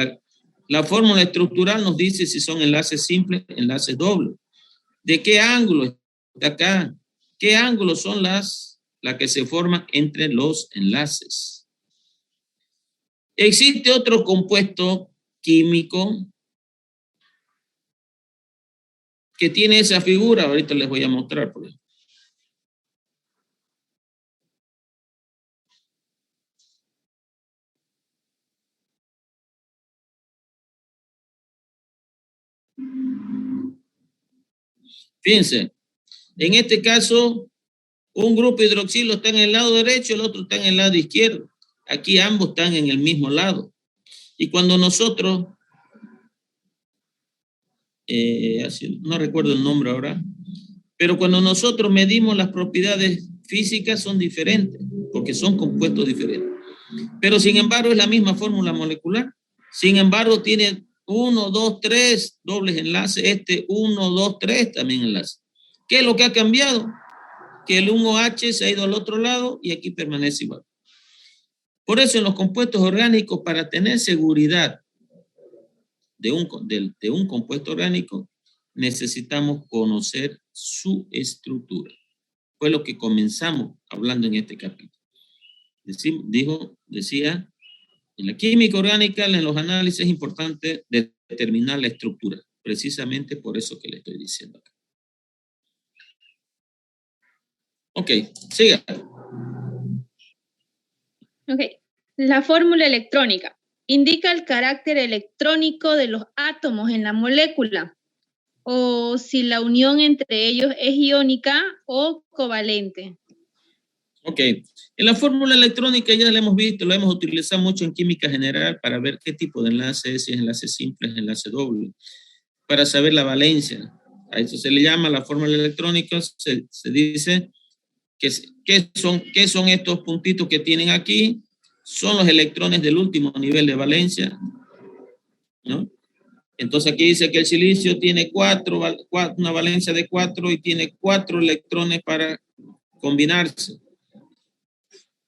la fórmula estructural nos dice si son enlaces simples, enlaces dobles. ¿De qué ángulo está acá? ¿Qué ángulos son las que se forman entre los enlaces? Existe otro compuesto químico que tiene esa figura, ahorita les voy a mostrar. Por ejemplo. Fíjense, en este caso, un grupo hidroxilo está en el lado derecho, el otro está en el lado izquierdo. Aquí ambos están en el mismo lado. Y cuando nosotros, no recuerdo el nombre ahora, pero cuando nosotros medimos las propiedades físicas son diferentes, porque son compuestos diferentes. Pero sin embargo es la misma fórmula molecular. Sin embargo tiene 1, 2, 3 dobles enlaces, 1, 2, 3 también enlaces. ¿Qué es lo que ha cambiado? Que el 1H se ha ido al otro lado y aquí permanece igual. Por eso en los compuestos orgánicos, para tener seguridad de un compuesto orgánico, necesitamos conocer su estructura. Fue lo que comenzamos hablando en este capítulo. Decía, en la química orgánica, en los análisis es importante determinar la estructura, precisamente por eso que le estoy diciendo acá. Ok, siga. Ok, la fórmula electrónica indica el carácter electrónico de los átomos en la molécula o si la unión entre ellos es iónica o covalente. Ok, en la fórmula electrónica ya la hemos visto, la hemos utilizado mucho en química general para ver qué tipo de enlace es, si es enlace simple, es enlace doble, para saber la valencia. A eso se le llama la fórmula electrónica, se dice ¿qué son estos puntitos que tienen aquí? Son los electrones del último nivel de valencia, ¿no? Entonces aquí dice que el silicio tiene una valencia de 4 y tiene 4 electrones para combinarse.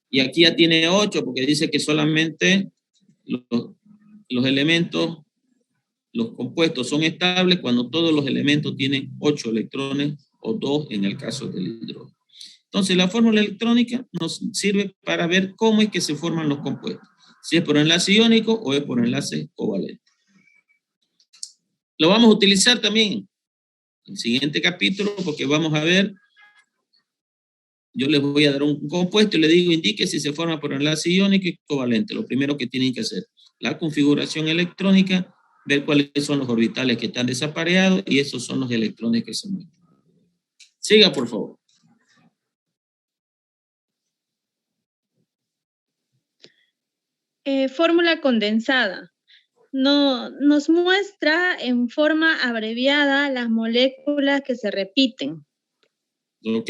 Y aquí ya tiene 8 porque dice que solamente los elementos, los compuestos son estables cuando todos los elementos tienen 8 electrones o 2 en el caso del hidrógeno. Entonces, la fórmula electrónica nos sirve para ver cómo es que se forman los compuestos. Si es por enlace iónico o es por enlace covalente. Lo vamos a utilizar también en el siguiente capítulo porque vamos a ver, yo les voy a dar un compuesto y le digo, indique si se forma por enlace iónico y covalente. Lo primero que tienen que hacer, la configuración electrónica, ver cuáles son los orbitales que están desapareados y esos son los electrones que se mueven. Siga, por favor. Fórmula condensada. nos muestra en forma abreviada las moléculas que se repiten. Ok,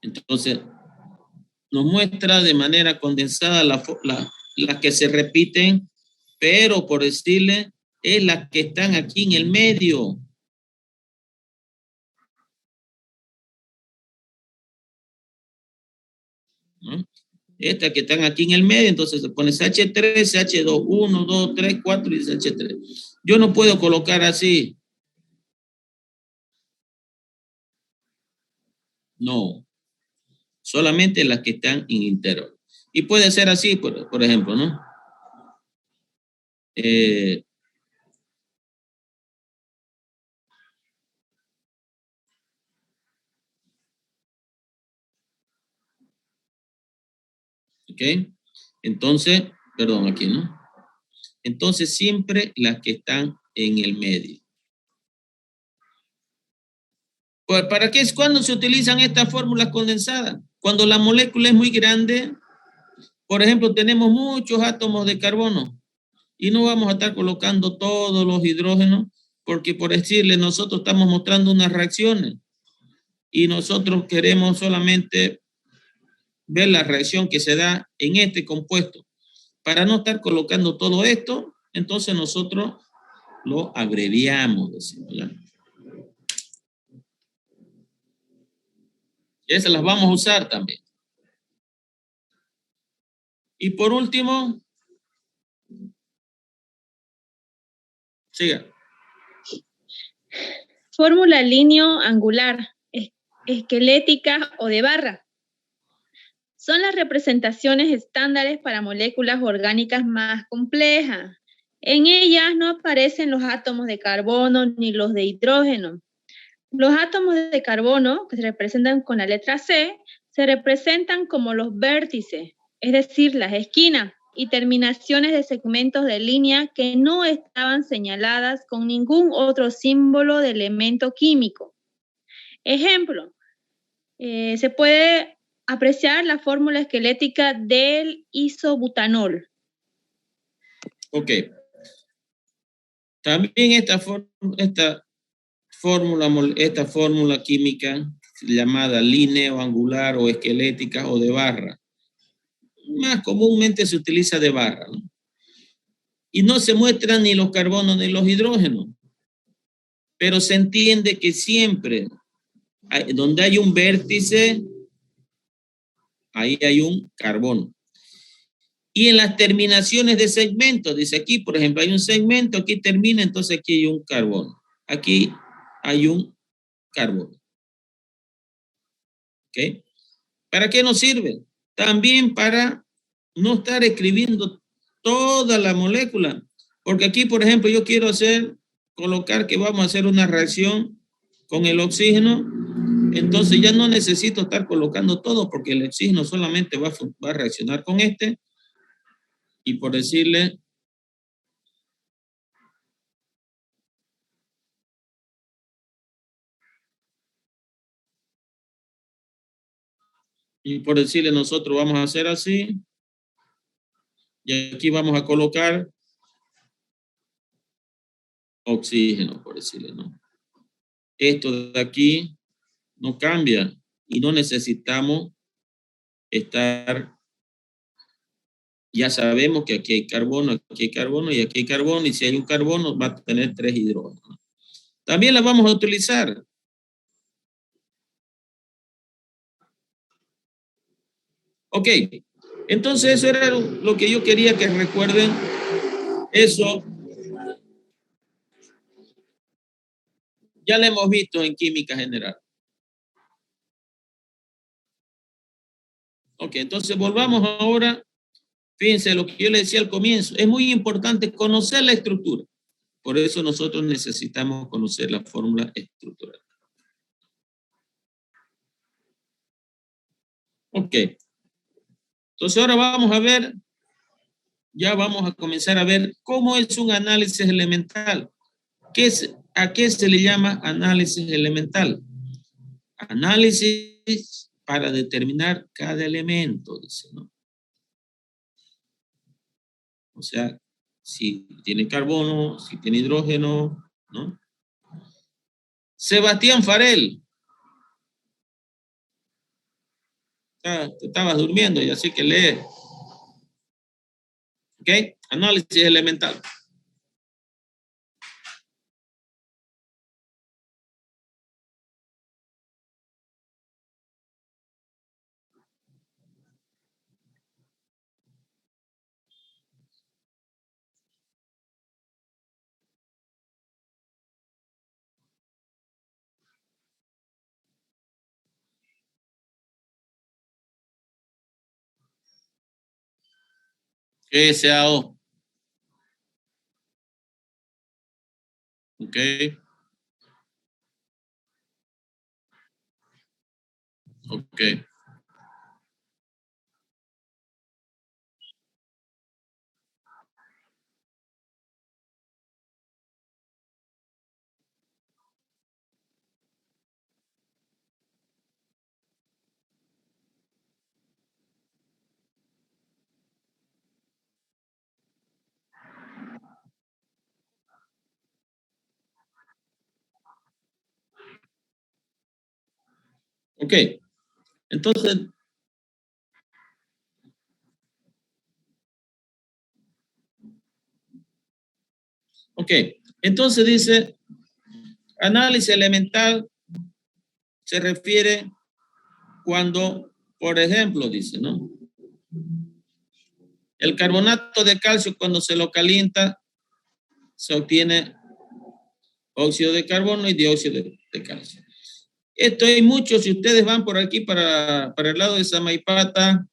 entonces nos muestra de manera condensada las que se repiten, pero por decirle, es las que están aquí en el medio. ¿No? Estas que están aquí en el medio, entonces se pone CH3, CH2, 1, 2, 3, 4 y CH3. Yo no puedo colocar así. No. Solamente las que están en intervalo. Y puede ser así, por ejemplo, ¿no? ¿Ok? Entonces, perdón, aquí, ¿no? Entonces, siempre las que están en el medio. Pues, ¿para qué es cuando se utilizan estas fórmulas condensadas? Cuando la molécula es muy grande, por ejemplo, tenemos muchos átomos de carbono y no vamos a estar colocando todos los hidrógenos porque, por decirle, nosotros estamos mostrando unas reacciones y nosotros queremos solamente ver la reacción que se da en este compuesto. Para no estar colocando todo esto, entonces nosotros lo abreviamos, decimos, ¿ya? Y esas las vamos a usar también. Y por último, siga. Fórmula lineal-angular, esquelética o de barra. Son las representaciones estándares para moléculas orgánicas más complejas. En ellas no aparecen los átomos de carbono ni los de hidrógeno. Los átomos de carbono, que se representan con la letra C, se representan como los vértices, es decir, las esquinas y terminaciones de segmentos de línea que no estaban señaladas con ningún otro símbolo de elemento químico. Ejemplo, se puede apreciar la fórmula esquelética del isobutanol. Ok. También esta fórmula química llamada lineoangular o esquelética o de barra, más comúnmente se utiliza de barra, ¿no? Y no se muestran ni los carbonos ni los hidrógenos, pero se entiende que siempre donde hay un vértice, ahí hay un carbono. Y en las terminaciones de segmentos, dice aquí, por ejemplo, hay un segmento, aquí termina, entonces aquí hay un carbono. Aquí hay un carbono. ¿Ok? ¿Para qué nos sirve? También para no estar escribiendo toda la molécula. Porque aquí, por ejemplo, yo quiero colocar que vamos a hacer una reacción con el oxígeno. Entonces ya no necesito estar colocando todo porque el oxígeno solamente va a reaccionar con este. Y por decirle, nosotros vamos a hacer así. Y aquí vamos a colocar oxígeno, por decirle, ¿no? Esto de aquí no cambia y no necesitamos estar, ya sabemos que aquí hay carbono y aquí hay carbono, y si hay un carbono va a tener 3 hidrógenos. También la vamos a utilizar. Ok, entonces eso era lo que yo quería que recuerden. Eso ya lo hemos visto en química general. Ok, entonces volvamos ahora. Fíjense lo que yo le decía al comienzo. Es muy importante conocer la estructura. Por eso nosotros necesitamos conocer la fórmula estructural. Ok. Entonces ahora vamos a ver, ya vamos a comenzar a ver cómo es un análisis elemental. ¿A qué se le llama análisis elemental? Análisis para determinar cada elemento, dice, ¿no? O sea, si tiene carbono, si tiene hidrógeno, ¿no? Sebastián Farel. Te estabas durmiendo y así que lee. ¿Ok? Análisis elemental. SAO. ¿Ok? Ok. Ok. Entonces, ok. Entonces dice, análisis elemental se refiere cuando, por ejemplo, dice, ¿no? El carbonato de calcio, cuando se lo calienta, se obtiene óxido de carbono y dióxido de calcio. Esto hay mucho, si ustedes van por aquí para el lado de Samaipata,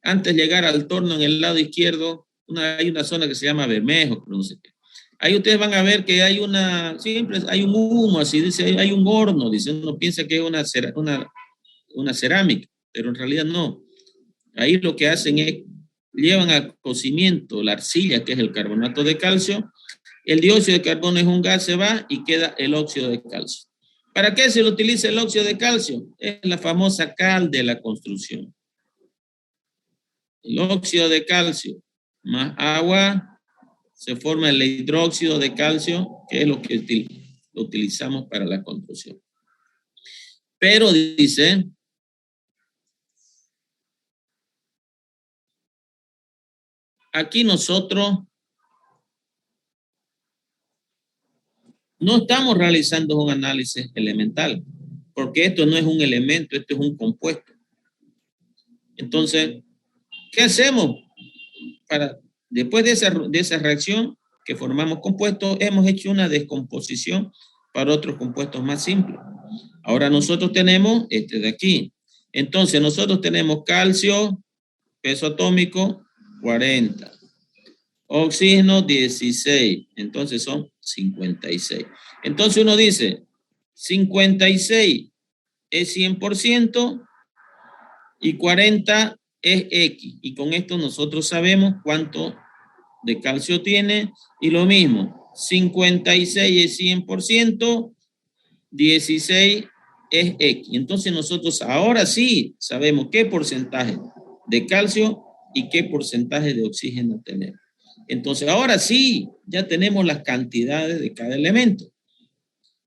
antes de llegar al torno en el lado izquierdo, hay una zona que se llama Bermejo, no sé qué. Ahí ustedes van a ver que hay siempre hay un humo, así dice, hay un horno, dice, uno piensa que es una cerámica, pero en realidad no. Ahí lo que hacen es, llevan al cocimiento la arcilla, que es el carbonato de calcio, el dióxido de carbono es un gas, se va y queda el óxido de calcio. ¿Para qué se le utiliza el óxido de calcio? Es la famosa cal de la construcción. El óxido de calcio más agua se forma el hidróxido de calcio, que es lo que lo utilizamos para la construcción. Pero dice, aquí nosotros no estamos realizando un análisis elemental, porque esto no es un elemento, esto es un compuesto. Entonces, ¿qué hacemos? Después de esa reacción que formamos compuestos, hemos hecho una descomposición para otros compuestos más simples. Ahora nosotros tenemos este de aquí. Entonces nosotros tenemos calcio, peso atómico, 40. Oxígeno, 16. Entonces son 56. Entonces uno dice, 56 es 100% y 40 es X. Y con esto nosotros sabemos cuánto de calcio tiene. Y lo mismo, 56 es 100%, 16 es X. Entonces nosotros ahora sí sabemos qué porcentaje de calcio y qué porcentaje de oxígeno tenemos. Entonces ahora sí, ya tenemos las cantidades de cada elemento.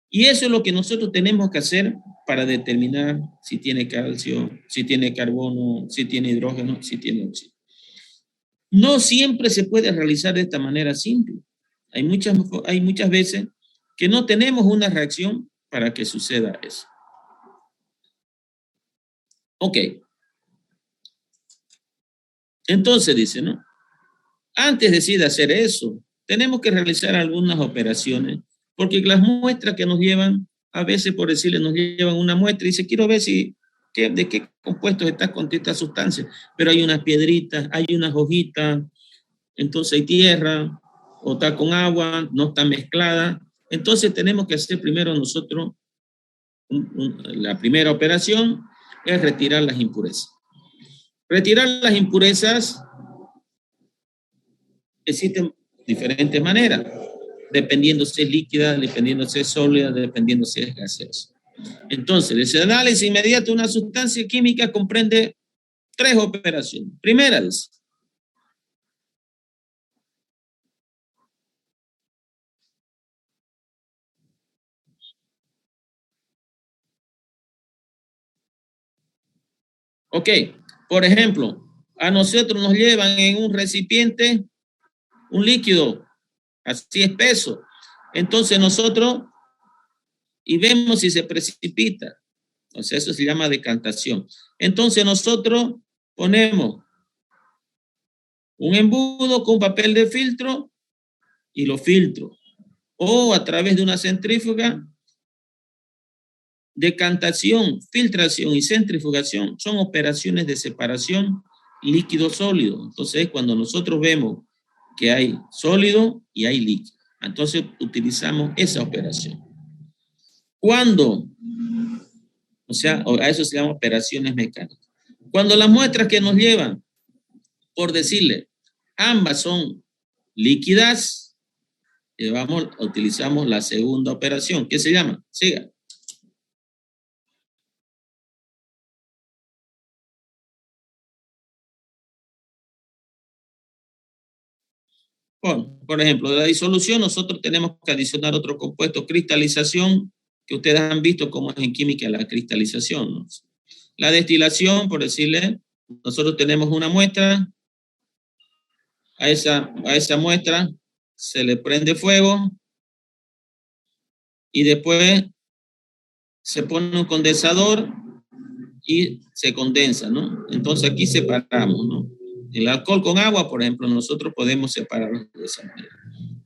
Y eso es lo que nosotros tenemos que hacer para determinar si tiene calcio, si tiene carbono, si tiene hidrógeno, si tiene oxígeno. No siempre se puede realizar de esta manera simple. Hay muchas veces que no tenemos una reacción para que suceda eso. Ok. Entonces dice, ¿no? Antes de hacer eso, tenemos que realizar algunas operaciones, porque las muestras que nos llevan, a veces por decirle, nos llevan una muestra y dice, quiero ver de qué compuestos está con esta sustancia, pero hay unas piedritas, hay unas hojitas, entonces hay tierra, o está con agua, no está mezclada. Entonces tenemos que hacer primero nosotros, la primera operación es retirar las impurezas. Retirar las impurezas existen diferentes maneras, dependiendo si es líquida, dependiendo si es sólida, dependiendo si es gaseosa. Entonces, el análisis inmediato de una sustancia química comprende 3 operaciones. Primera es Ok, por ejemplo, a nosotros nos llevan en un recipiente un líquido así espeso. Entonces nosotros, y vemos si se precipita. O sea, eso se llama decantación. Entonces nosotros ponemos un embudo con papel de filtro y lo filtro. O a través de una centrífuga, decantación, filtración y centrifugación son operaciones de separación líquido-sólido. Entonces, cuando nosotros vemos que hay sólido y hay líquido, entonces utilizamos esa operación. Cuando, o sea, a eso se llama operaciones mecánicas. Cuando las muestras que nos llevan, por decirle, ambas son líquidas, utilizamos la segunda operación. ¿Qué se llama? Siga. Bueno, por ejemplo, de la disolución nosotros tenemos que adicionar otro compuesto, cristalización, que ustedes han visto cómo es en química la cristalización, ¿no? La destilación, por decirle, nosotros tenemos una muestra, a esa muestra se le prende fuego y después se pone un condensador y se condensa, ¿no? Entonces aquí separamos, ¿no? El alcohol con agua, por ejemplo, nosotros podemos separarlo de esa manera.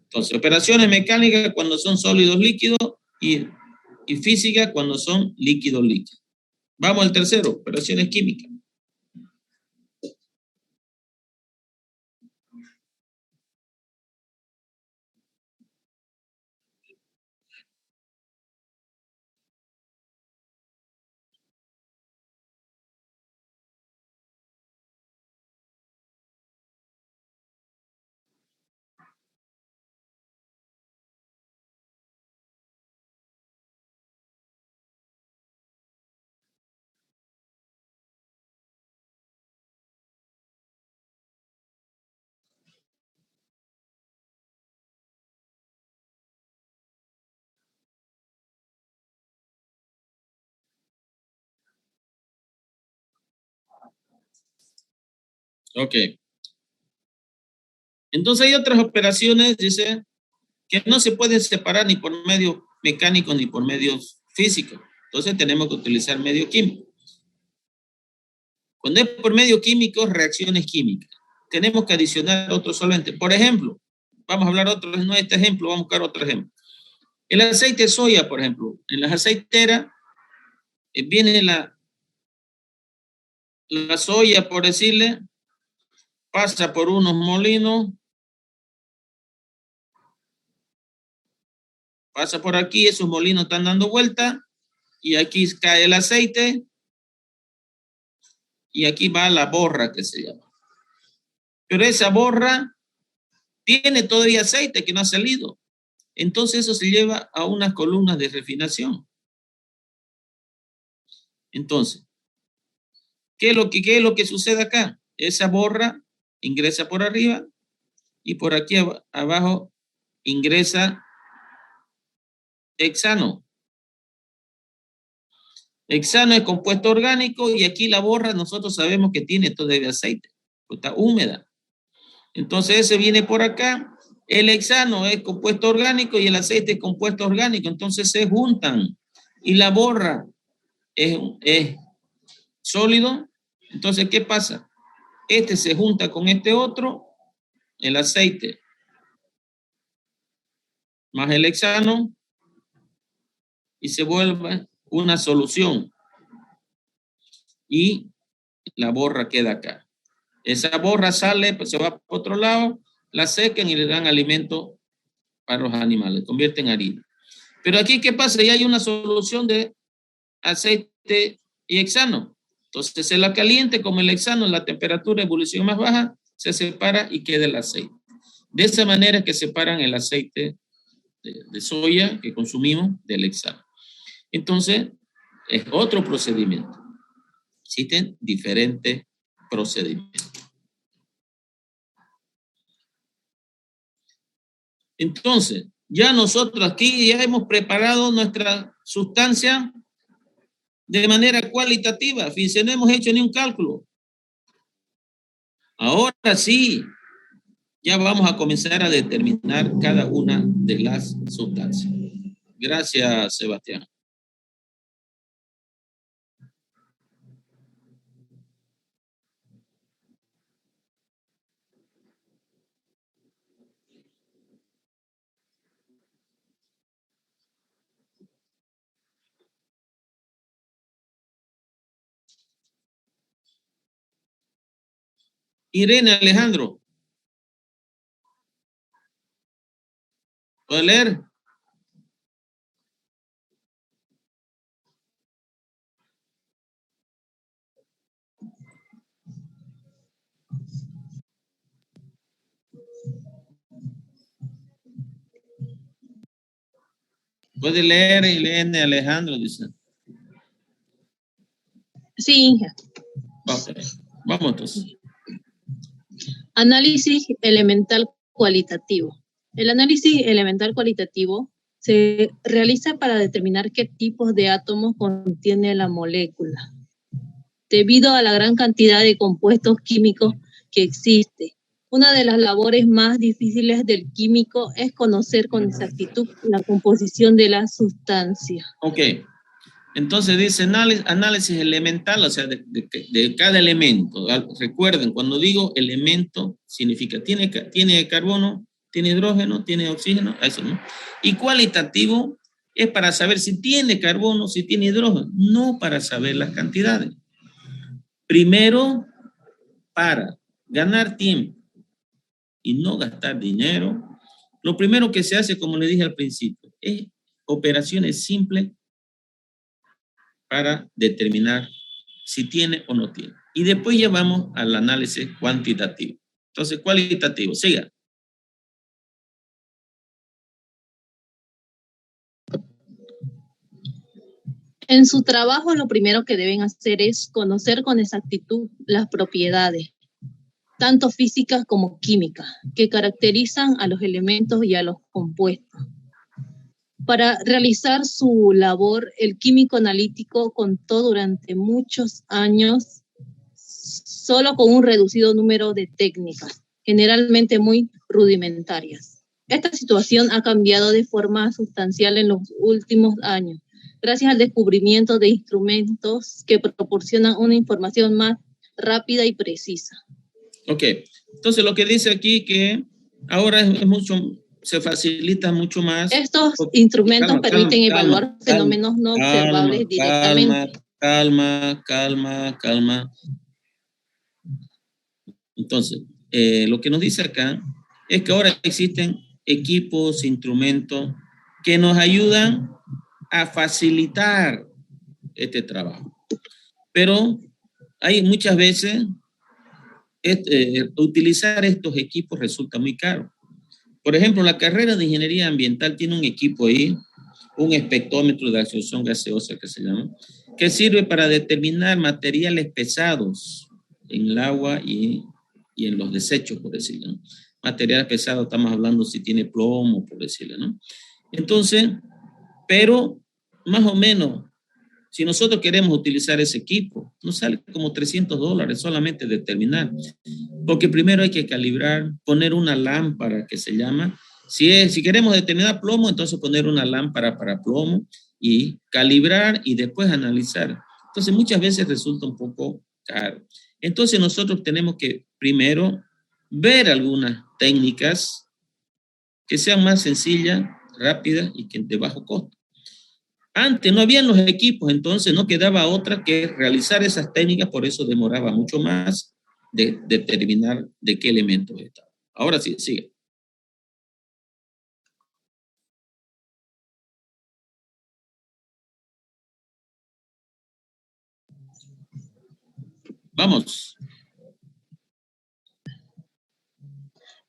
Entonces, operaciones mecánicas cuando son sólidos líquidos y física cuando son líquidos líquidos. Vamos al tercero, operaciones químicas. Ok. Entonces hay otras operaciones, dice, que no se pueden separar ni por medio mecánico ni por medios físicos. Entonces tenemos que utilizar medio químico. Cuando es por medio químico, reacciones químicas. Tenemos que adicionar otro solvente. Por ejemplo, vamos a hablar otro, no este ejemplo, vamos a buscar otro ejemplo. El aceite de soya, por ejemplo, en las aceiteras viene la soya, por decirle, pasa por unos molinos, pasa por aquí, esos molinos están dando vuelta y aquí cae el aceite y aquí va la borra que se llama. Pero esa borra tiene todavía aceite que no ha salido. Entonces eso se lleva a unas columnas de refinación. Entonces, ¿qué es lo que sucede acá? Esa borra ingresa por arriba y por aquí abajo ingresa hexano. Hexano es compuesto orgánico y aquí la borra nosotros sabemos que tiene todavía aceite, está húmeda. Entonces ese viene por acá, el hexano es compuesto orgánico y el aceite es compuesto orgánico, entonces se juntan y la borra es sólido. Entonces, ¿qué pasa? Este se junta con este otro, el aceite más el hexano y se vuelve una solución y la borra queda acá. Esa borra sale, pues se va por otro lado, la secan y le dan alimento para los animales, convierten en harina. Pero aquí, ¿qué pasa? Ya hay una solución de aceite y hexano. Entonces se la caliente como el hexano, la temperatura de ebullición más baja, se separa y queda el aceite. De esa manera que separan el aceite de soya que consumimos del hexano. Entonces, es otro procedimiento. Existen diferentes procedimientos. Entonces, ya nosotros aquí ya hemos preparado nuestra sustancia de manera cualitativa. Fíjense, no hemos hecho ni un cálculo. Ahora sí, ya vamos a comenzar a determinar cada una de las sustancias. Gracias, Sebastián. Irene Alejandro. ¿Puede leer? Puede leer, Irene Alejandro, dice. Sí. Ok, vamos entonces. Análisis elemental cualitativo. El análisis elemental cualitativo se realiza para determinar qué tipos de átomos contiene la molécula. Debido a la gran cantidad de compuestos químicos que existe, una de las labores más difíciles del químico es conocer con exactitud la composición de la sustancia. Ok, entonces dice análisis elemental, o sea, de cada elemento. Recuerden, cuando digo elemento, significa tiene carbono, tiene hidrógeno, tiene oxígeno, eso, ¿no? Y cualitativo es para saber si tiene carbono, si tiene hidrógeno, no para saber las cantidades. Primero, para ganar tiempo y no gastar dinero, lo primero que se hace, como le dije al principio, es operaciones simples para determinar si tiene o no tiene. Y después ya vamos al análisis cuantitativo. Entonces, cualitativo, siga. En su trabajo, lo primero que deben hacer es conocer con exactitud las propiedades, tanto físicas como químicas, que caracterizan a los elementos y a los compuestos. Para realizar su labor, el químico analítico contó durante muchos años solo con un reducido número de técnicas, generalmente muy rudimentarias. Esta situación ha cambiado de forma sustancial en los últimos años, gracias al descubrimiento de instrumentos que proporcionan una información más rápida y precisa. Ok, entonces lo que dice aquí que ahora es mucho, se facilita mucho más. Estos instrumentos permiten evaluar fenómenos no observables directamente. Calma. Entonces, lo que nos dice acá es que ahora existen equipos, instrumentos que nos ayudan a facilitar este trabajo. Pero hay muchas veces utilizar estos equipos resulta muy caro. Por ejemplo, la carrera de ingeniería ambiental tiene un equipo ahí, un espectrómetro de absorción gaseosa que se llama, que sirve para determinar materiales pesados en el agua y en los desechos, por decirlo, ¿no? Materiales pesados, estamos hablando si tiene plomo, por decirlo, ¿no? Entonces, pero más o menos, si nosotros queremos utilizar ese equipo, nos sale como $300 solamente determinar, porque primero hay que calibrar, poner una lámpara que se llama, si queremos determinar plomo, entonces poner una lámpara para plomo y calibrar y después analizar. Entonces muchas veces resulta un poco caro. Entonces nosotros tenemos que primero ver algunas técnicas que sean más sencillas, rápidas y que de bajo costo. Antes no habían los equipos, entonces no quedaba otra que realizar esas técnicas, por eso demoraba mucho más de determinar de qué elementos estaba. Ahora sí, sigue. Vamos.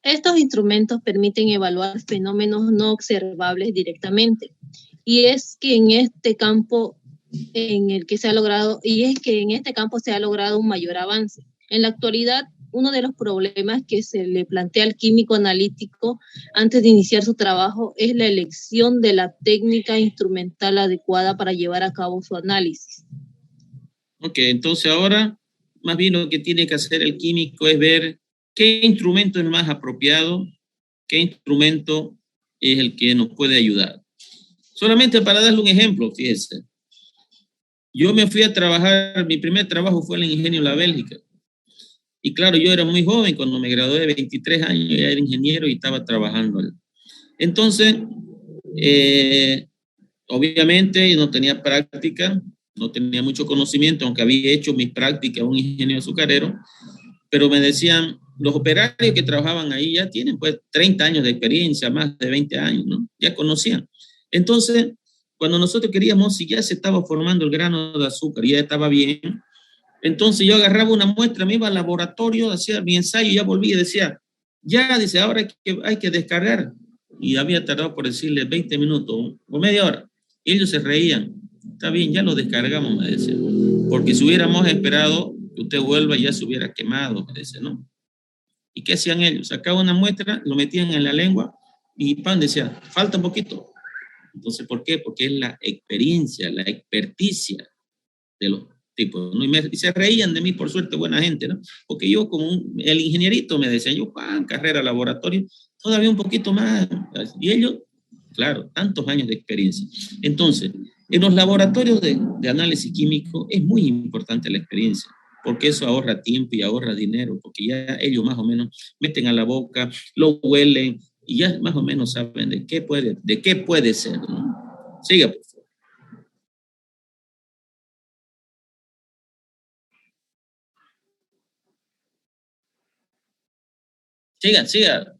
Estos instrumentos permiten evaluar fenómenos no observables directamente. Y es que en este campo en este campo se ha logrado un mayor avance. En la actualidad, uno de los problemas que se le plantea al químico analítico antes de iniciar su trabajo es la elección de la técnica instrumental adecuada para llevar a cabo su análisis. Ok, entonces ahora más bien lo que tiene que hacer el químico es ver qué instrumento es más apropiado, qué instrumento es el que nos puede ayudar. Solamente para darle un ejemplo, fíjese. Yo me fui a trabajar, mi primer trabajo fue en el Ingenio La Bélgica. Y claro, yo era muy joven, cuando me gradué de 23 años, ya era ingeniero y estaba trabajando. Entonces, obviamente yo no tenía práctica, no tenía mucho conocimiento, aunque había hecho mis prácticas un ingeniero azucarero, pero me decían, los operarios que trabajaban ahí ya tienen pues 30 años de experiencia, más de 20 años, ¿no? Ya conocían. Entonces, cuando nosotros queríamos, si ya se estaba formando el grano de azúcar, ya estaba bien, entonces yo agarraba una muestra, me iba al laboratorio, hacía mi ensayo, ya volvía y decía, ya, dice, ahora hay que descargar. Y había tardado, por decirle, 20 minutos o media hora. Y ellos se reían. Está bien, ya lo descargamos, me decía. Porque si hubiéramos esperado que usted vuelva, ya se hubiera quemado, me decía, ¿no? ¿Y qué hacían ellos? Sacaban una muestra, lo metían en la lengua y pan decía, falta un poquito. Entonces, ¿por qué? Porque es la experiencia, la experticia de los tipos, ¿no? Y se reían de mí, por suerte, buena gente, ¿no? Porque yo, como el ingenierito, me decían, yo, Juan, carrera, laboratorio, todavía un poquito más. Y ellos, claro, tantos años de experiencia. Entonces, en los laboratorios de análisis químico es muy importante la experiencia, porque eso ahorra tiempo y ahorra dinero, porque ya ellos más o menos meten a la boca, lo huelen y ya más o menos saben de qué puede ser, ¿no? Siga, por favor. Siga.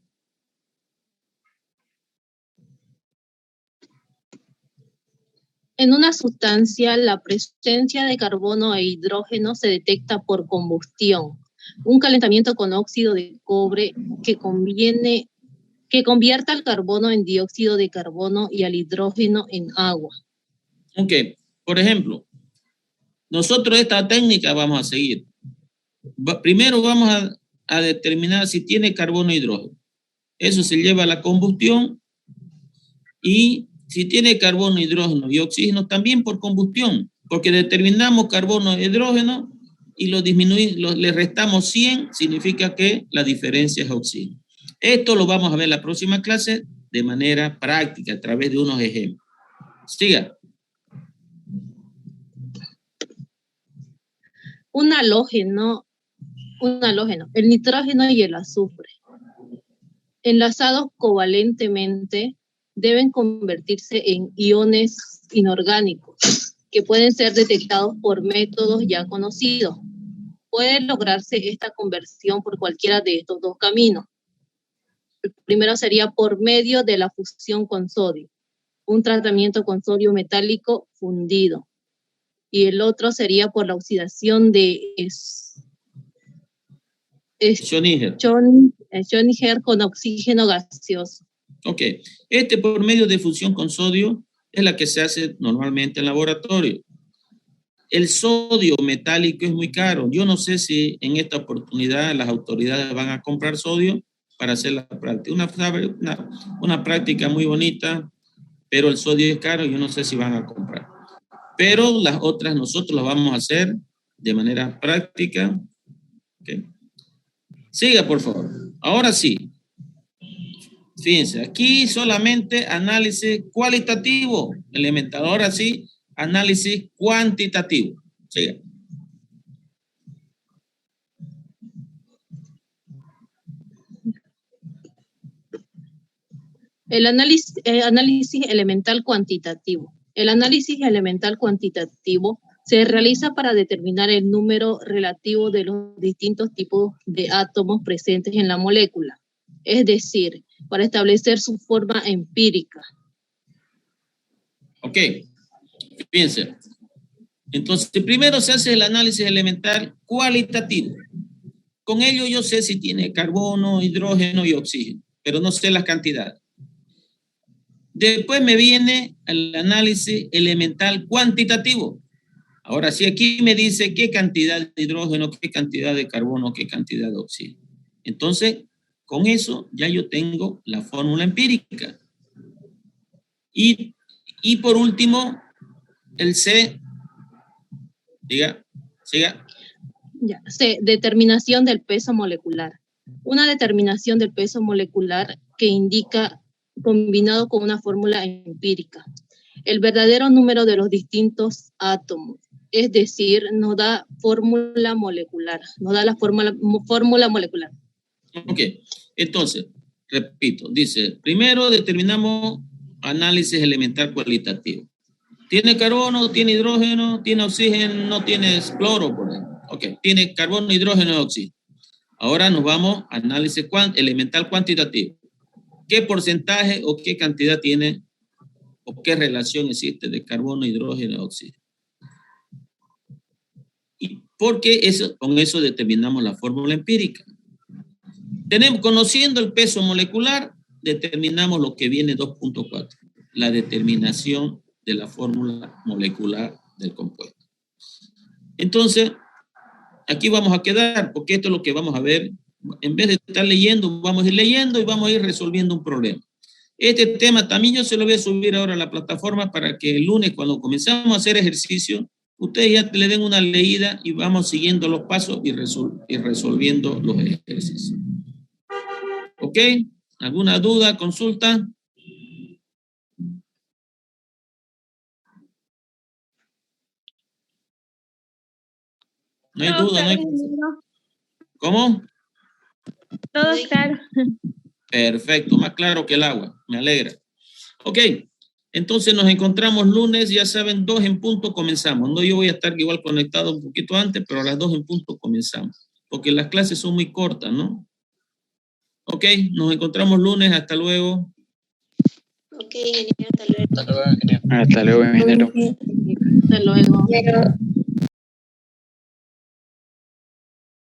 En una sustancia, la presencia de carbono e hidrógeno se detecta por combustión, un calentamiento con óxido de cobre que convierta al carbono en dióxido de carbono y al hidrógeno en agua. Ok, por ejemplo, nosotros esta técnica vamos a seguir. Primero vamos a determinar si tiene carbono e hidrógeno. Eso se lleva a la combustión y si tiene carbono, hidrógeno y oxígeno también por combustión, porque determinamos carbono e hidrógeno y le restamos 100, significa que la diferencia es oxígeno. Esto lo vamos a ver en la próxima clase de manera práctica, a través de unos ejemplos. Siga. Un halógeno, el nitrógeno y el azufre, enlazados covalentemente, deben convertirse en iones inorgánicos que pueden ser detectados por métodos ya conocidos. Puede lograrse esta conversión por cualquiera de estos dos caminos. El primero sería por medio de la fusión con sodio, un tratamiento con sodio metálico fundido. Y el otro sería por la oxidación de Schrödinger con oxígeno gaseoso. Ok, por medio de fusión con sodio es la que se hace normalmente en laboratorio. El sodio metálico es muy caro. Yo no sé si en esta oportunidad las autoridades van a comprar sodio para hacer la práctica. Una práctica muy bonita, pero el sodio es caro y yo no sé si van a comprar. Pero las otras nosotros las vamos a hacer de manera práctica. Okay. Siga, por favor. Ahora sí. Fíjense, aquí solamente análisis cualitativo, elemental. Ahora sí, análisis cuantitativo. Siga. El análisis elemental cuantitativo. El análisis elemental cuantitativo se realiza para determinar el número relativo de los distintos tipos de átomos presentes en la molécula, es decir, para establecer su forma empírica. Ok, fíjense. Entonces, primero se hace el análisis elemental cualitativo. Con ello yo sé si tiene carbono, hidrógeno y oxígeno, pero no sé las cantidades. Después me viene el análisis elemental cuantitativo. Ahora, si aquí me dice qué cantidad de hidrógeno, qué cantidad de carbono, qué cantidad de oxígeno. Entonces, con eso ya yo tengo la fórmula empírica. Y por último, el C, diga. Siga. Ya, C, determinación del peso molecular. Una determinación del peso molecular que indica, combinado con una fórmula empírica, el verdadero número de los distintos átomos. Es decir, nos da fórmula molecular, nos da la fórmula molecular. Ok, entonces, repito, dice, primero determinamos análisis elemental cualitativo. ¿Tiene carbono, tiene hidrógeno, tiene oxígeno, no tiene cloro? Por ejemplo. Ok, tiene carbono, hidrógeno y oxígeno. Ahora nos vamos a análisis elemental cuantitativo. ¿Qué porcentaje o qué cantidad tiene o qué relación existe de carbono, hidrógeno y oxígeno? Y porque con eso determinamos la fórmula empírica. Conociendo el peso molecular, determinamos lo que viene 2.4, la determinación de la fórmula molecular del compuesto. Entonces, aquí vamos a quedar, porque esto es lo que vamos a ver. En vez de estar leyendo, vamos a ir leyendo y vamos a ir resolviendo un problema. Este tema también yo se lo voy a subir ahora a la plataforma para que el lunes, cuando comenzamos a hacer ejercicio, ustedes ya le den una leída y vamos siguiendo los pasos y resolviendo los ejercicios. ¿Ok? ¿Alguna duda, consulta? No hay duda, no hay... ¿Cómo? Todo claro. Perfecto, más claro que el agua, me alegra. Ok, entonces nos encontramos lunes, ya saben, 2 en punto comenzamos. No, yo voy a estar igual conectado un poquito antes, pero a las 2 en punto comenzamos, porque las clases son muy cortas, ¿no? Ok, nos encontramos lunes, hasta luego. Ok, ingeniero, hasta luego. Hasta luego, ingeniero. Hasta luego.